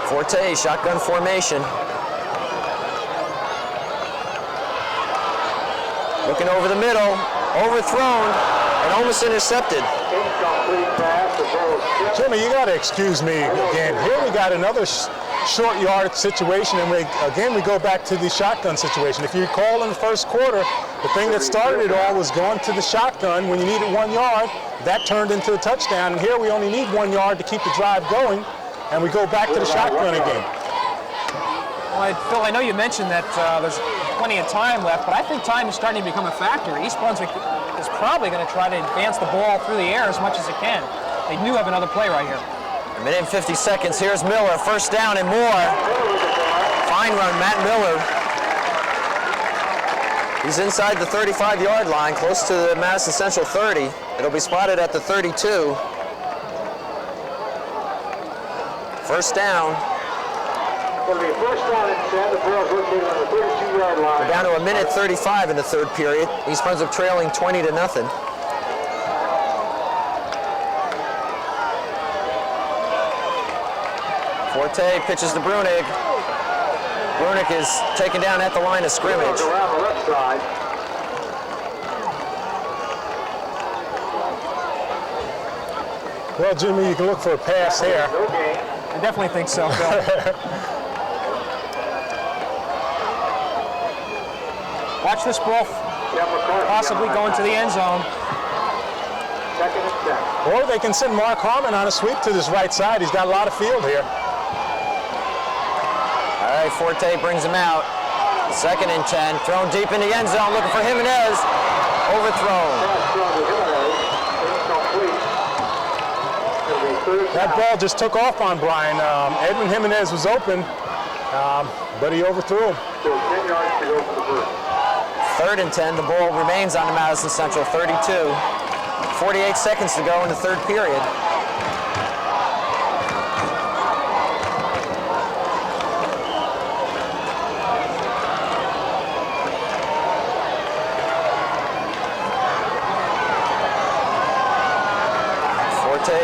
Forte, shotgun formation. Looking over the middle, overthrown, and almost intercepted. Jimmy, you got to excuse me again. Here we got another short yard situation, and we go back to the shotgun situation. If you recall in the first quarter, the thing that started it all was going to the shotgun when you needed 1 yard. That turned into a touchdown, and here we only need 1 yard to keep the drive going. And we go back to the shotgun again. Well, Phil, I know you mentioned that there's plenty of time left, but I think time is starting to become a factor. East Brunswick is probably going to try to advance the ball through the air as much as it can. They do have another play right here. A minute and 50 seconds. Here's Miller, first down and more. Fine run, Matt Miller. He's inside the 35-yard line, close to the Madison Central 30. It'll be spotted at the 32. First down. It'll be first down and 10. The ball's located on the 32-yard line. We're down to a minute 35 in the third period. East Brunswick trailing 20-0. Forte pitches to Brunig. Brunig is taken down at the line of scrimmage. Around the left side. Well, Jimmy, you can look for a pass here. No gain. I definitely think so, Phil. Watch this ball possibly going to the end zone. Second and 10. Or they can send Mark Harmon on a sweep to this right side. He's got a lot of field here. All right, Forte brings him out. Second and 10, thrown deep in the end zone, looking for Jimenez. Overthrown. That ball just took off on Brian. Edwin Jimenez was open, but he overthrew him. yards to go for the first. 3rd and 10. The ball remains on the Madison Central 32. 48 seconds to go in the 3rd period.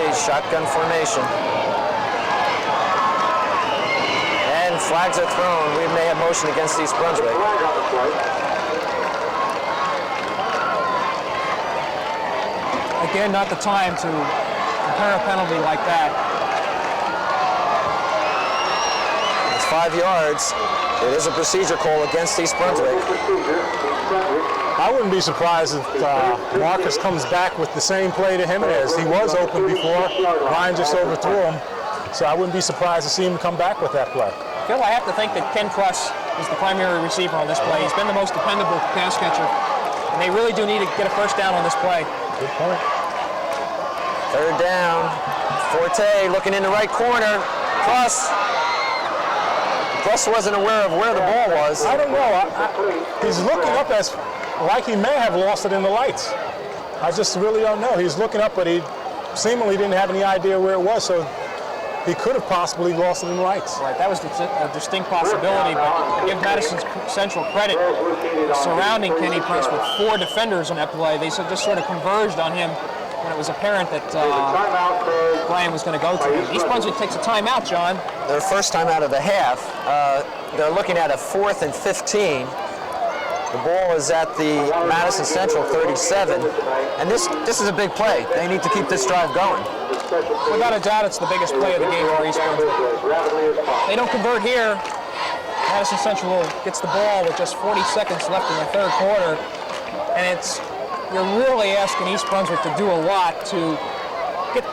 Shotgun formation. And flags are thrown. We may have motion against East Brunswick. Again, not the time to compare a penalty like that. It's 5 yards. It is a procedure call against East Brunswick. I wouldn't be surprised if Marcus comes back with the same play to Jimenez. He was open before. Ryan just overthrew him. So I wouldn't be surprised to see him come back with that play. Phil, I have to think that Ken Kruss is the primary receiver on this play. He's been the most dependable pass catcher. And they really do need to get a first down on this play. Good point. 3rd down. Forte looking in the right corner. Kruss wasn't aware of where the ball was. I don't know. He's looking up as like he may have lost it in the lights. I just really don't know. He's looking up, but he seemingly didn't have any idea where it was, so he could have possibly lost it in the lights. Right, that was a distinct possibility, but give Madison Central credit. Surrounding Kenny Prince with 4 defenders on that play, they just sort of converged on him when it was apparent that Brian was going to go to him. East Brunswick takes a timeout, John. Their first time out of the half. They're looking at a 4th and 15. The ball is at the Madison Central 37, and this is a big play. They need to keep this drive going. Without a doubt, it's the biggest play of the game for East Brunswick. They don't convert here. Madison Central gets the ball with just 40 seconds left in the 3rd quarter, and you're really asking East Brunswick to do a lot to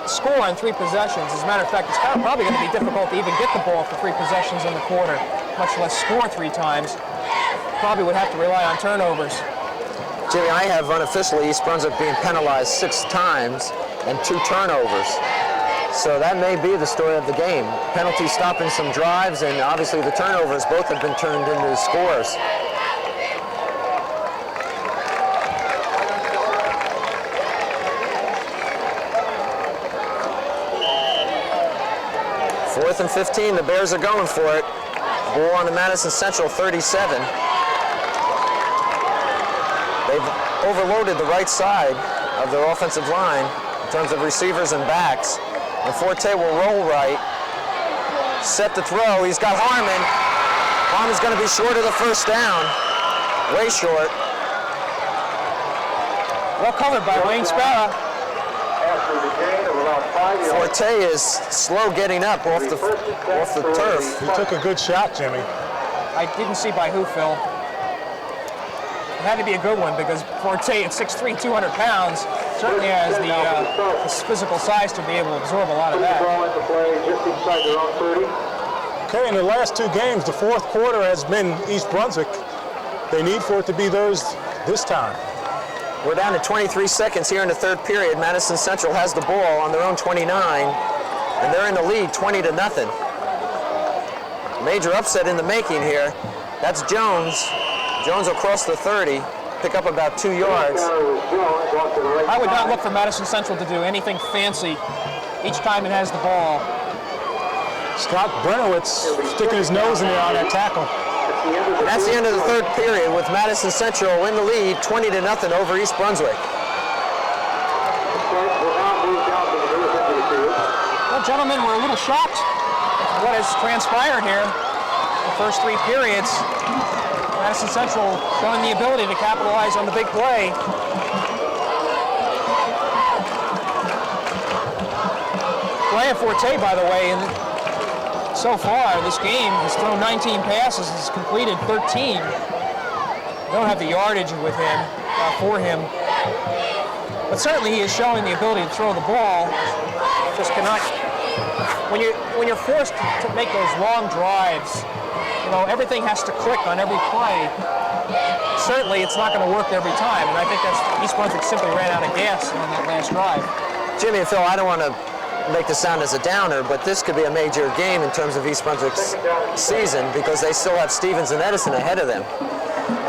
score on 3 possessions. As a matter of fact, it's probably going to be difficult to even get the ball for 3 possessions in the quarter, much less score 3 times. Probably would have to rely on turnovers. Jimmy, I have unofficially East Brunswick being penalized 6 times and 2 turnovers. So that may be the story of the game. Penalties stopping some drives, and obviously the turnovers both have been turned into scores. Fourth and 15, the Bears are going for it. Ball on the Madison Central 37. They've overloaded the right side of their offensive line in terms of receivers and backs. And Forte will roll right, set the throw. He's got Harmon. Harmon's going to be short of the first down, way short. Well covered by Wayne Sparrow. Forte is slow getting up off the turf. He took a good shot, Jimmy. I didn't see by who, Phil. It had to be a good one because Forte at 6'3", 200 pounds, certainly has the physical size to be able to absorb a lot of that. Okay, in the last 2 games, the 4th quarter has been East Brunswick. They need for it to be theirs this time. We're down to 23 seconds here in the 3rd period. Madison Central has the ball on their own 29, and they're in the lead 20-0. Major upset in the making here. That's Jones. Jones will cross the 30, pick up about 2 yards. I would not look for Madison Central to do anything fancy each time it has the ball. Scott Brenowitz sticking his nose in there on that tackle. And that's the end of the 3rd period with Madison Central in the lead 20-0 over East Brunswick. Well, gentlemen, we're a little shocked at what has transpired here. The first 3 periods, Madison Central showing the ability to capitalize on the big play. Brian Forte, by the way, so far this game has thrown 19 passes, has completed 13. Don't have the yardage with him, for him. But certainly he is showing the ability to throw the ball. Just cannot, when you're forced to make those long drives, you know, everything has to click on every play. Certainly it's not going to work every time, and I think that's East Brunswick simply ran out of gas on that last drive. Jimmy and Phil, I don't want to make this sound as a downer, but this could be a major game in terms of East Brunswick's season because they still have Stevens and Edison ahead of them.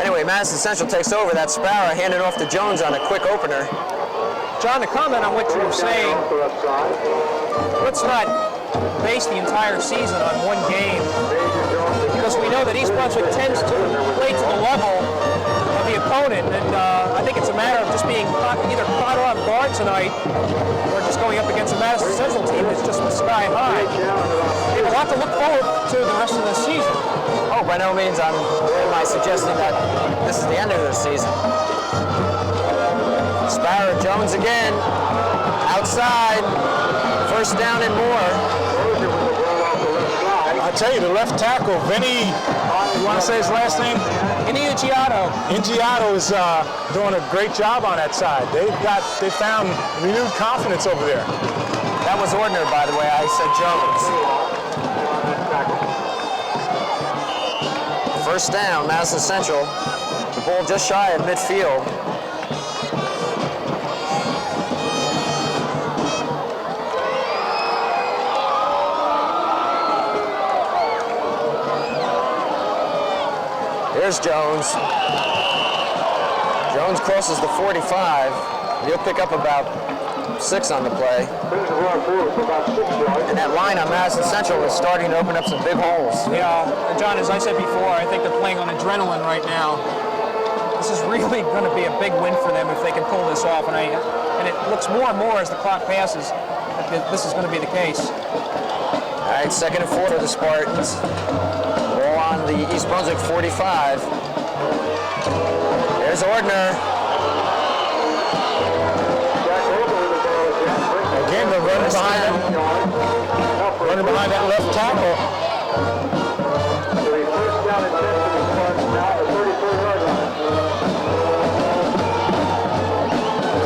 Anyway, Madison Central takes over. That Sparrow handed off to Jones on a quick opener. John, to comment on what you were saying, let's not base the entire season on one game, because we know that East Brunswick tends to play to the level of the opponent, and I think it's a matter of just being either caught off guard tonight or just going up against a Madison Central team that's just sky high. They have a lot to look forward to the rest of the season. Oh, by no means am I suggesting that this is the end of the season. Sparrow, Jones again, outside, first down and more. I tell you, the left tackle, Vinny, you want to say his last name? Meggiolaro. Meggiolaro is doing a great job on that side. They found renewed confidence over there. That was Ordner, by the way. I said Jones. First down, Madison Central. The ball just shy of midfield. Here's Jones. Jones crosses the 45. He'll pick up about 6 on the play. And that line on Madison Central is starting to open up some big holes. Yeah, John, as I said before, I think they're playing on adrenaline right now. This is really going to be a big win for them if they can pull this off. And it looks more and more as the clock passes that this is going to be the case. All right, 2nd and 4 for the Spartans. On the East Brunswick 45. There's Ordner. Again, they're running behind that left tackle.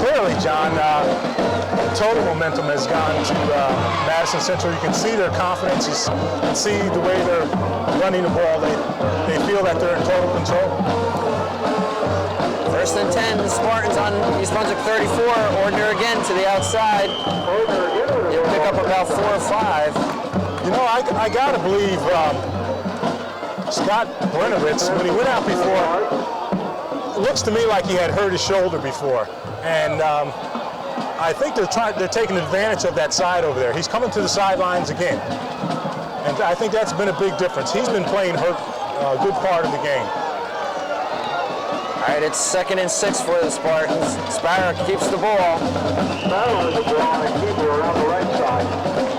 Clearly, John, total momentum has gone to Madison Central. You can see their confidence. You can see the way they're running the ball. They feel that they're in total control. 1st and 10, the Spartans on East Brunswick 34. Ordner again to the outside. He'll pick up about 4 or 5. You know, I gotta believe Scott Brenowitz, when he went out before, it looks to me like he had hurt his shoulder before. And I think they're taking advantage of that side over there. He's coming to the sidelines again. And I think that's been a big difference. He's been playing hurt a good part of the game. All right, it's 2nd and 6 for the Spartans. Sparrow keeps the ball. Sparrow is the ball and keeper around the right side.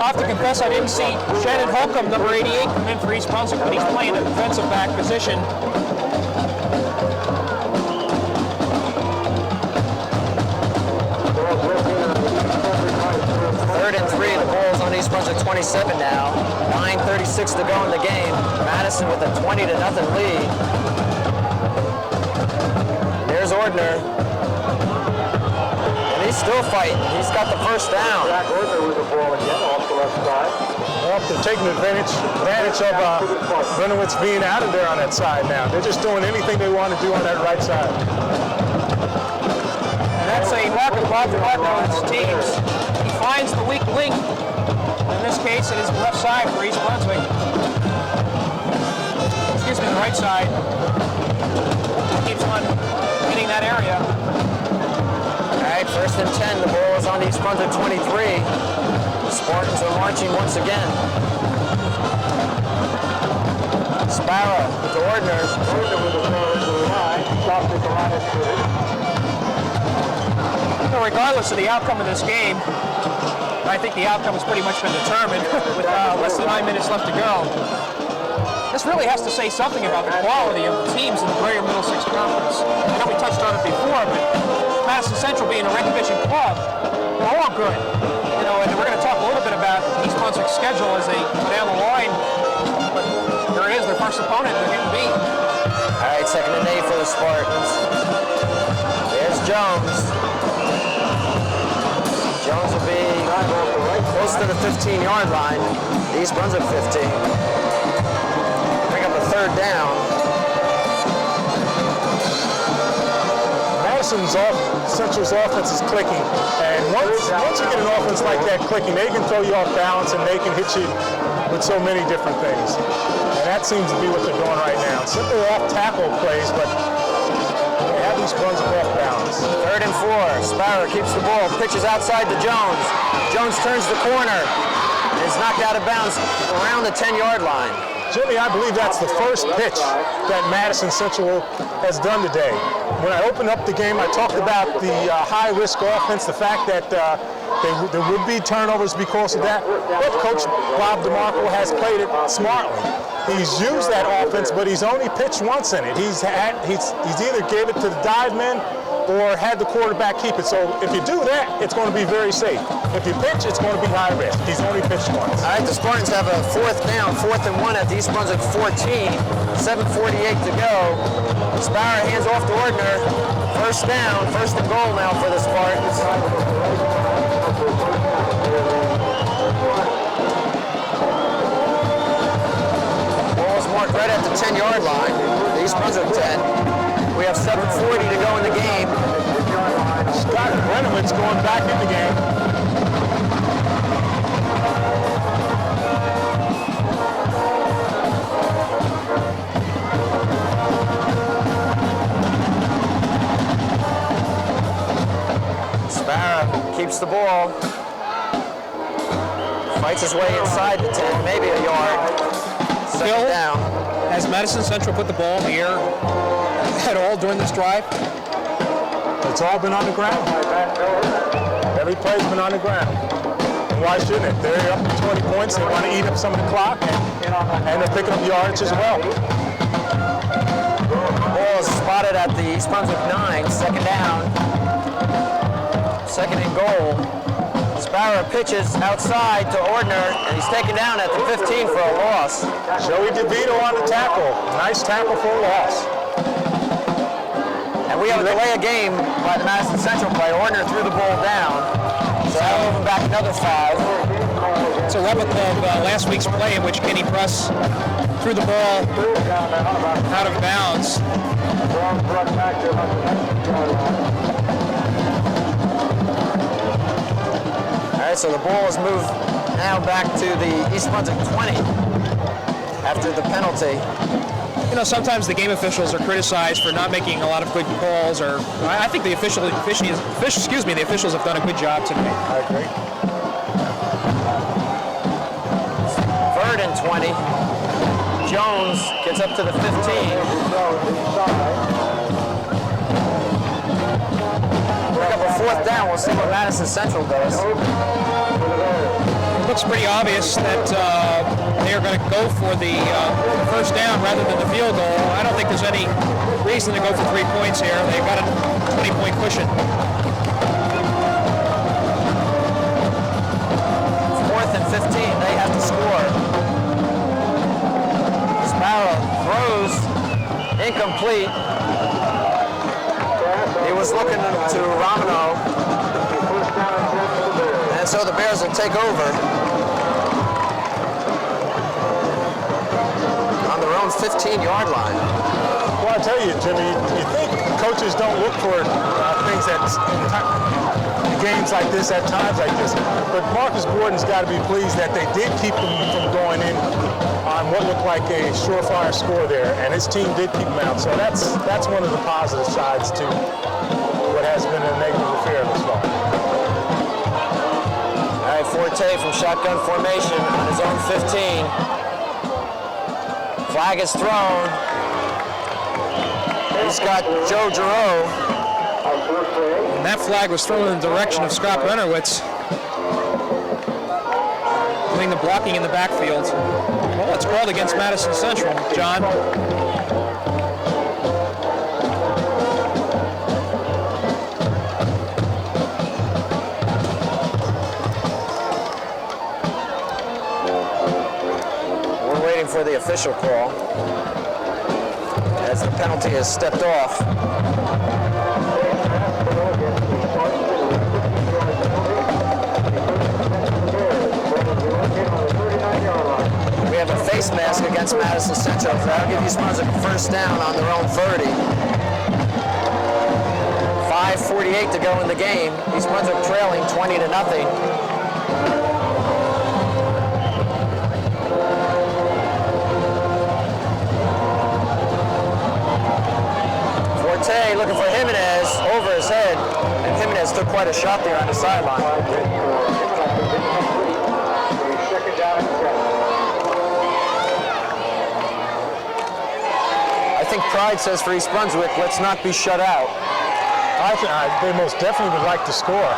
I have to confess I didn't see Shannon Holcomb, number 88, come in for East Brunswick, but he's playing a defensive back position. 3rd and 3, the ball's on East Brunswick 27 now. 9:36 to go in the game. Madison with a 20-0 lead. There's Ordner. And he's still fighting. He's got the first down. Jack Ordner with the ball again off the left side. Well, they're taking advantage of Brunswick being out of there on that side now. They're just doing anything they want to do on that right side. And that's a mark of Bartlett's teams. He finds the weak link. In this case, it is the left side for East Brunswick. Excuse me, the right side. Keeps on hitting that area. All right, 1st and 10. The ball is on East Brunswick 23. The Spartans are marching once again. Sparrow to Ordner. Ordner with the throw to the line. Stops at the line of scrimmage. Regardless of the outcome of this game, I think the outcome has pretty much been determined with less than 9 minutes left to go. This really has to say something about the quality of the teams in the Greater Middlesex Conference. I know we touched on it before, but Madison Central being a recognition club, they're all good. You know, and we're going to talk a little bit about East Brunswick's schedule as they go down the line. But there it is, their first opponent, they're getting beat. All right, 2nd and 8 for the Spartans. There's Jones. Jones will be close to the 15-yard line. East Brunswick 15. Bring up a 3rd down. Central's offense is clicking, and once you get an offense like that clicking, they can throw you off balance and they can hit you with so many different things. And that seems to be what they're doing right now. Simple off-tackle plays, but they have these runs off balance. 3rd and 4. Sparrow keeps the ball, pitches outside to Jones. Jones turns the corner and is knocked out of bounds around the 10-yard line. Jimmy, I believe that's the first pitch that Madison Central has done today. When I opened up the game, I talked about the high-risk offense, the fact that there would be turnovers because of that. But Coach Bob DeMarco has played it smartly. He's used that offense, but he's only pitched once in it. He's either gave it to the dive men or had the quarterback keep it. So if you do that, it's going to be very safe. If you pitch, it's going to be high risk. He's only pitched once. All right, the Spartans have a 4th down, 4th and 1 at the East Brunswick 14. 7:48 to go. Sparrow hands off to Ordner. 1st down, 1st and goal now for the Spartans. Ball's marked right at the 10-yard line. The East Brunswick 10. We have 7:40 to go in the game. Scott Brenowitz going back in the game. Sparrow keeps the ball. Fights his way inside the 10, maybe a yard. 2nd down. Has Madison Central put the ball in the air at all during this drive? It's all been on the ground. Every play's been on the ground. And why shouldn't it? They're up to 20 points. They want to eat up some of the clock, and they're picking up yardage as well. Ball is spotted at the East Brunswick 9, 2nd down. 2nd and goal. Sparrow pitches outside to Ordner, and he's taken down at the 15 for a loss. Joey DeVito on the tackle. Nice tackle for a loss. And we have a delay of game by the Madison Central play. Ordner threw the ball down, so that'll move him back another 5. It's a replica of last week's play in which Kenny Press threw the ball out of bounds. All right, so the ball is moved now back to the East Brunswick 20 after the penalty. You know, sometimes the game officials are criticized for not making a lot of good calls, or I think the officials have done a good job today. I agree. 3rd and 20. Jones gets up to the 15. Pick up a 4th down. We'll see what Madison Central does. It looks pretty obvious that they are going to go for the 1st down rather than the field goal. I don't think there's any reason to go for 3 points here. They've got a 20-point cushion. 4th and 15. They have to score. Sparrow throws incomplete. He was looking to Romano. And so the Bears will take over on their own 15-yard line. Well, I tell you, Jimmy, you think coaches don't look for things that in games like this, at times like this. But Marcus Gordon's got to be pleased that they did keep them from going in on what looked like a surefire score there, and his team did keep them out. So that's one of the positive sides to what has been a negative affair thus far. All right, Forte from shotgun formation on his own 15. Flag is thrown. He's got Joe Giroux. And that flag was thrown in the direction of Scott Rennerwitz, doing the blocking in the backfield. Well, it's called against Madison Central, John. For the official call as the penalty is stepped off. We have a face mask against Madison Central. That'll give East Brunswick a 1st down on their own 30. 5 5:48 to go in the game. East Brunswick trailing 20-0. Forte looking for Jimenez over his head, and Jimenez took quite a shot there on the sideline. I think pride says for East Brunswick, let's not be shut out. They most definitely would like to score.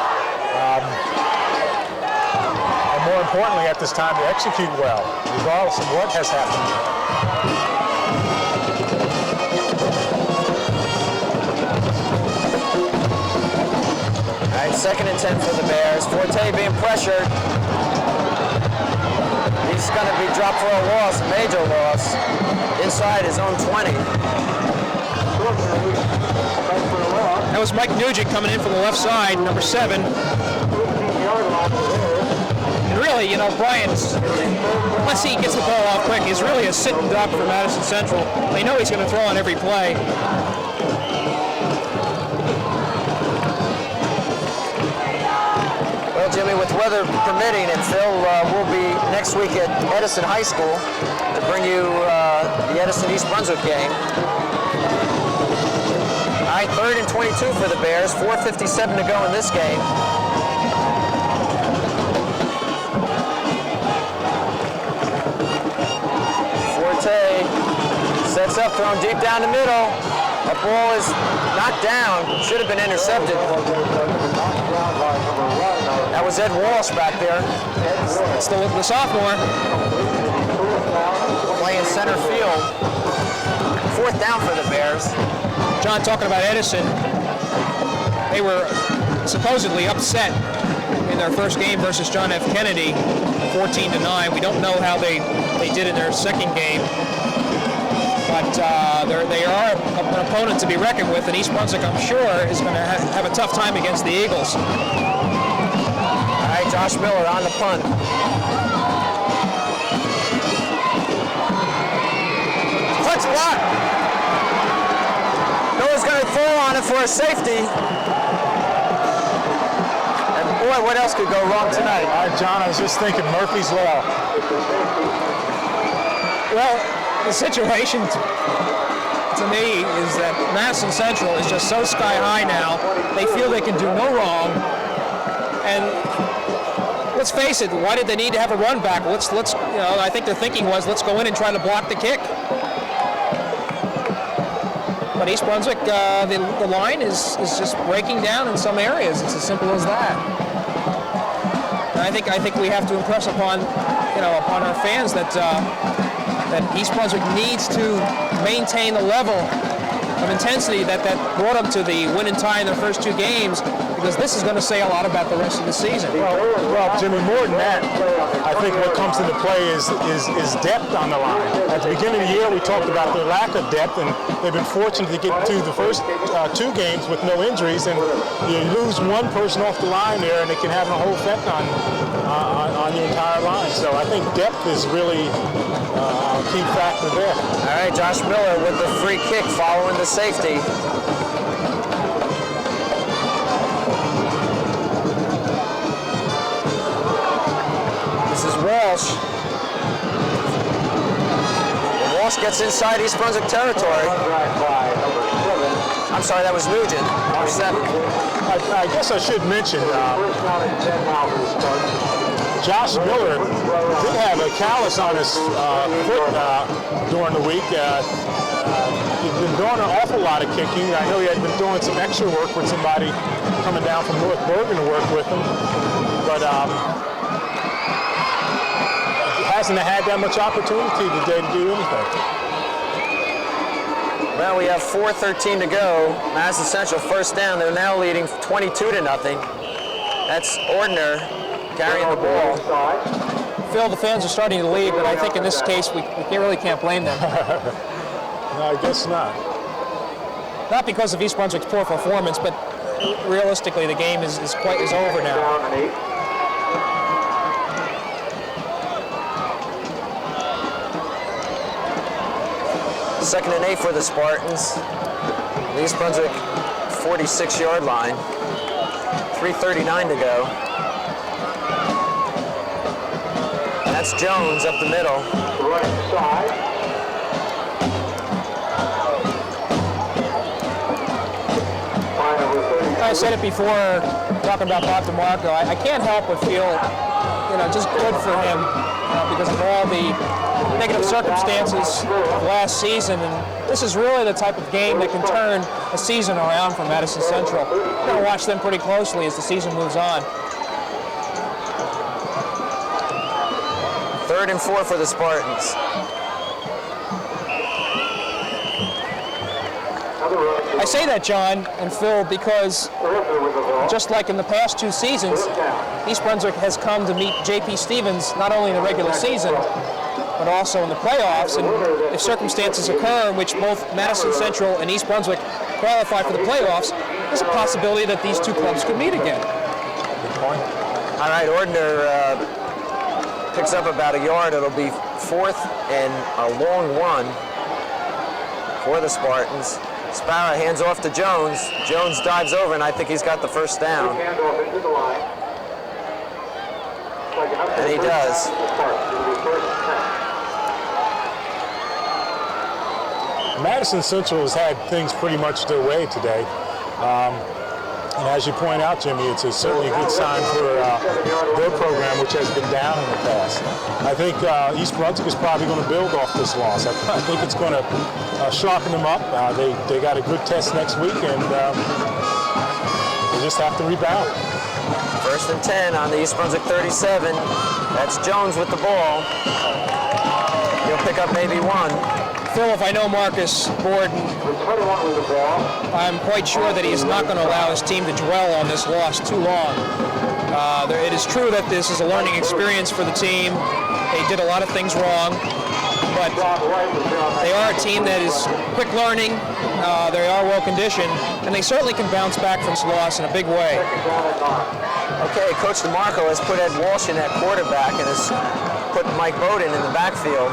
And more importantly, at this time, to execute well, regardless of what has happened. All right, 2nd and 10 for the Bears. Forte being pressured. He's going to be dropped for a loss, a major loss, inside his own 20. That was Mike Nugent coming in from the left side, number 7. And really, you know, Brian, unless he gets the ball off quick, he's really a sitting duck for Madison Central. They know he's going to throw on every play. Well, Jimmy, with weather permitting, and Phil will be next week at Edison High School to bring you the Edison-East Brunswick game. All right, 3rd and 22 for the Bears, 4:57 to go in this game. Forte sets up, thrown deep down the middle. That ball is knocked down, should have been intercepted. That was Ed Walsh back there. It's the sophomore. Playing center field. 4th down for the Bears. John, talking about Edison, they were supposedly upset in their first game versus John F. Kennedy, 14-9. We don't know how they did in their second game, but they are an opponent to be reckoned with, and East Brunswick, I'm sure, is going to have a tough time against the Eagles. All right, Josh Miller on the punt. Punt's blocked. Miller's going to fall on it for a safety. And boy, what else could go wrong tonight? John, I was just thinking Murphy's Law. Well, the situation to me is that Madison Central is just so sky high now. They feel they can do no wrong. And let's face it, why did they need to have a run back? Let's you know, I think their thinking was, let's go in and try to block the kick. But East Brunswick, the line is just breaking down in some areas. It's as simple as that. And I think we have to impress upon our fans that East Brunswick needs to maintain the level of intensity that brought them to the win and tie in their first 2 games, because this is going to say a lot about the rest of the season. Well, Jimmy, more than that, I think what comes into play is depth on the line. At the beginning of the year, we talked about the lack of depth, and they've been fortunate to get to the first 2 games with no injuries, and you lose one person off the line there, and it can have a whole effect on the entire line. So I think depth is really a key factor there. All right, Josh Miller with the free kick following the safety. This is Walsh. Walsh gets inside East Brunswick territory. I'm sorry, that was Nugent, number 7. I guess I should mention Josh Miller did have a callus on his foot during the week. He's been doing an awful lot of kicking. I know he had been doing some extra work with somebody coming down from North Bergen to work with him, but he hasn't had that much opportunity today to do anything. Well, we have 4:13 to go. Madison Central 1st down. They're now leading 22-0. That's Ordner carrying the ball. Phil, the fans are starting to leave, but I think in this case we really can't blame them. No, I guess not. Not because of East Brunswick's poor performance, but realistically the game is over now. 2nd and 8 for the Spartans. East Brunswick 46-yard line. 3:39 to go. That's Jones up the middle. Right side. I said it before, talking about Bob DeMarco. I can't help but feel, just good for him because of all the negative circumstances of last season. And this is really the type of game that can turn a season around for Madison Central. We're going to watch them pretty closely as the season moves on. 3rd and 4 for the Spartans. I say that, John and Phil, because just like in the past 2 seasons, East Brunswick has come to meet J.P. Stevens not only in the regular season, but also in the playoffs. And if circumstances occur in which both Madison Central and East Brunswick qualify for the playoffs, there's a possibility that these 2 clubs could meet again. Good point. All right, Ordner picks up about a yard. It'll be 4th and a long 1 for the Spartans. Sparrow hands off to Jones. Jones dives over, and I think he's got the first down. And he does. Madison Central has had things pretty much their way today. And as you point out, Jimmy, it's certainly a good sign for their program, which has been down in the past. I think East Brunswick is probably going to build off this loss. I think it's going to sharpen them up. They got a good test next week, and they just have to rebound. 1st and 10 on the East Brunswick 37. That's Jones with the ball. He'll pick up maybe 1. Phil, if I know Marcus Borden, I'm quite sure that he is not going to allow his team to dwell on this loss too long. It is true that this is a learning experience for the team. They did a lot of things wrong, but they are a team that is quick learning. They are well conditioned, and they certainly can bounce back from this loss in a big way. Okay, Coach DeMarco has put Ed Walsh in at quarterback and has put Mike Bowden in the backfield.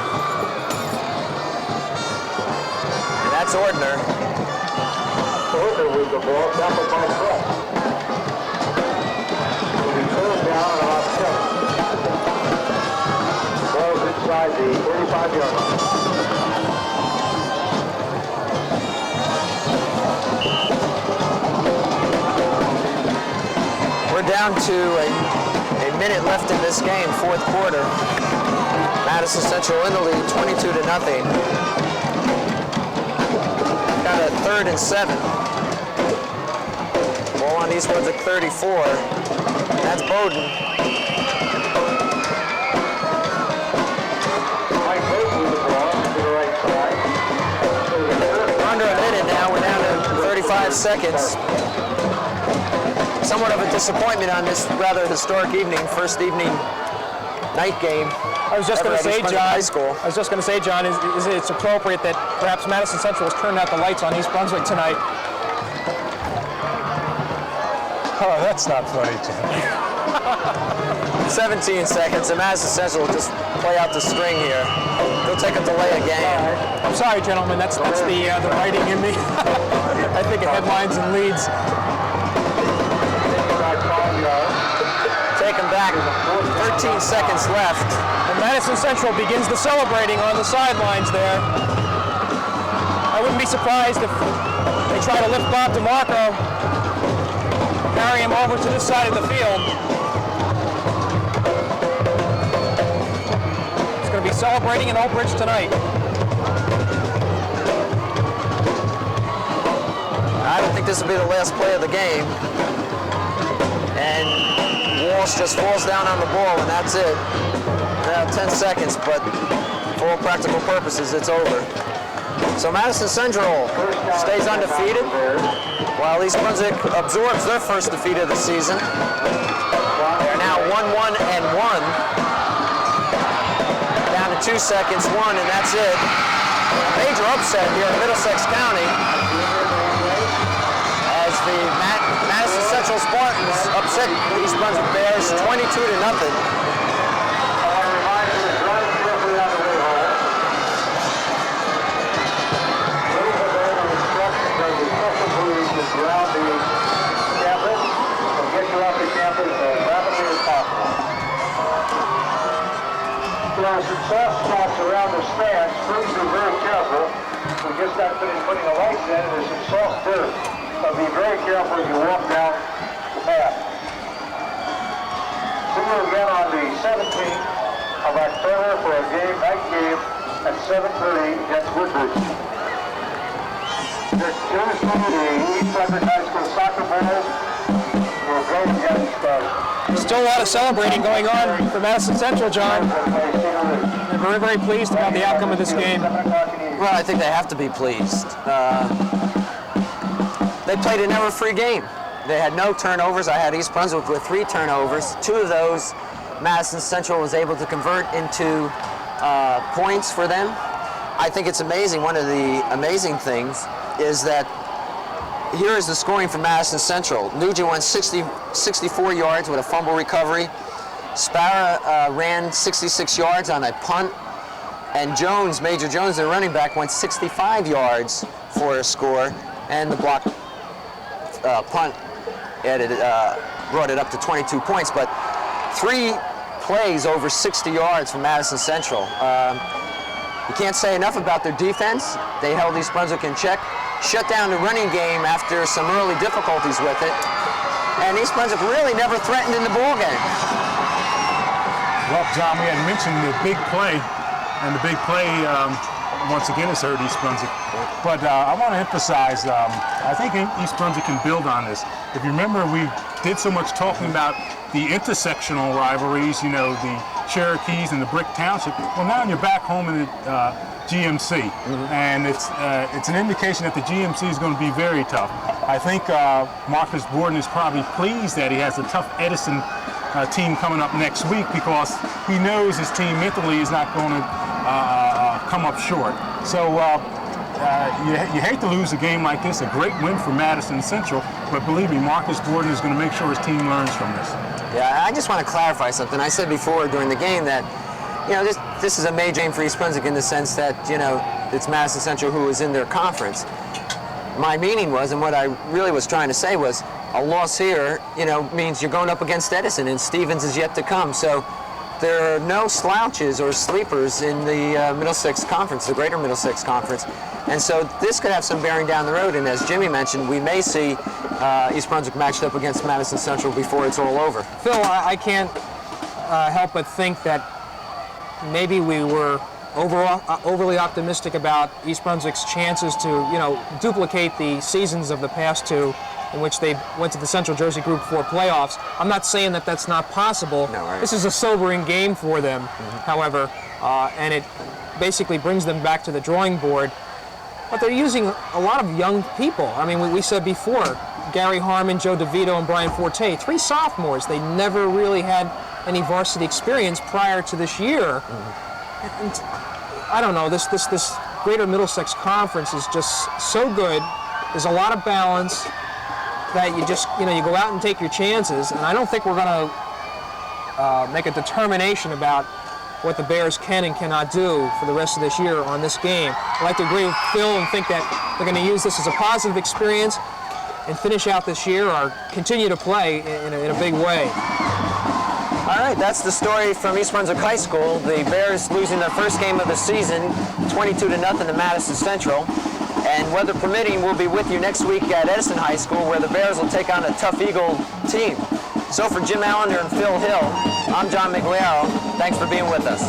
That's Ordner. Ordner with the ball, tackled by Brett. Will be 3rd down and about 7. Ball's inside the 35-yard line. We're down to a minute left in this game, 4th quarter. Madison Central in the lead, 22-0. Got a 3rd and 7. Ball on East Brunswick 34. That's Bowden. Mike Bowden with the ball to the right side. We're under a minute now. We're down to 35 seconds. Somewhat of a disappointment on this rather historic evening, first evening night game. I was just going to say, John, is it's appropriate that perhaps Madison Central has turned out the lights on East Brunswick tonight. Oh, that's not funny, Jim. 17 seconds, and Madison Central will just play out the string here. They'll take a delay of game. I'm sorry, gentlemen, that's the writing in me. I think of headlines and leads. Take them back, 13 seconds left. And Madison Central begins the celebrating on the sidelines there. I wouldn't be surprised if they try to lift Bob DeMarco, carry him over to this side of the field. It's going to be celebrating in Oak Ridge tonight. I don't think this will be the last play of the game. And Walsh just falls down on the ball, and that's it. Now 10 seconds, but for all practical purposes, it's over. So Madison Central stays undefeated, while East Brunswick absorbs their first defeat of the season. They're now 1-1-1. Down to 2 seconds, 1, and that's it. A major upset here in Middlesex County, as the Madison Central Spartans upset the East Brunswick Bears 22-0. Ground the there are some soft spots around the stands. Please be very careful. We just got finished putting the lights in, and there's some soft dirt. So be very careful as you walk down the path. See you again on the 17th of October for a night game at 7:30 against Woodbridge. This Tuesday, the East Brunswick High School soccer bowl will go against Still a lot of celebrating going on for Madison Central, John. They're very, very pleased about the outcome of this game. Well, I think they have to be pleased. They played a never-free game. They had no turnovers. I had East Brunswick with 3 turnovers. 2 of those, Madison Central was able to convert into points for them. I think it's amazing. One of the amazing things is that here is the scoring for Madison Central. Nugent went 64 yards with a fumble recovery. Sparrow ran 66 yards on a punt. And Jones, Major Jones, their running back, went 65 yards for a score. And the block punt brought it up to 22 points. But 3 plays over 60 yards from Madison Central. You can't say enough about their defense. They held East Brunswick in check, shut down the running game after some early difficulties with it, and East Brunswick really never threatened in the ball game. Well, John, we had mentioned the big play, and the big play once again has hurt East Brunswick. But I want to emphasize, I think East Brunswick can build on this. If you remember, we did so much talking about the intersectional rivalries, you know, the Cherokees and the Brick Township. Well, now you're back home in the GMC, and it's an indication that the GMC is going to be very tough. I think Marcus Borden is probably pleased that he has a tough Edison team coming up next week, because he knows his team mentally is not going to come up short. So you hate to lose a game like this. A great win for Madison Central, but believe me, Marcus Borden is going to make sure his team learns from this. Yeah, I just want to clarify something. I said before during the game that, you know, this is a major game for East Brunswick in the sense that, you know, it's Madison Central who is in their conference. My meaning was, and what I really was trying to say was, a loss here, you know, means you're going up against Edison, and Stevens is yet to come. So there are no slouches or sleepers in the Middlesex Conference, the Greater Middlesex Conference. And so this could have some bearing down the road, and as Jimmy mentioned, we may see East Brunswick matched up against Madison Central before it's all over. Phil, I can't help but think that maybe we were overly optimistic about East Brunswick's chances to, you know, duplicate the seasons of the past 2 in which they went to the Central Jersey Group 4 playoffs. I'm not saying that that's not possible. No, right. This is a sobering game for them, however, and it basically brings them back to the drawing board. But they're using a lot of young people. I mean, we said before, Gary Harmon, Joe DeVito, and Brian Forte, 3 sophomores. They never really had any varsity experience prior to this year. And I don't know, this Greater Middlesex Conference is just so good. There's a lot of balance that you just, you know, you go out and take your chances. And I don't think we're going to make a determination about what the Bears can and cannot do for the rest of this year on this game. I'd like to agree with Phil and think that they're going to use this as a positive experience and finish out this year or continue to play in a big way. All right, that's the story from East Brunswick High School. The Bears losing their first game of the season, 22-0 to Madison Central. And weather permitting, we'll be with you next week at Edison High School, where the Bears will take on a tough Eagle team. So for Jim Allinder and Phil Hill, I'm John Meggiolaro. Thanks for being with us.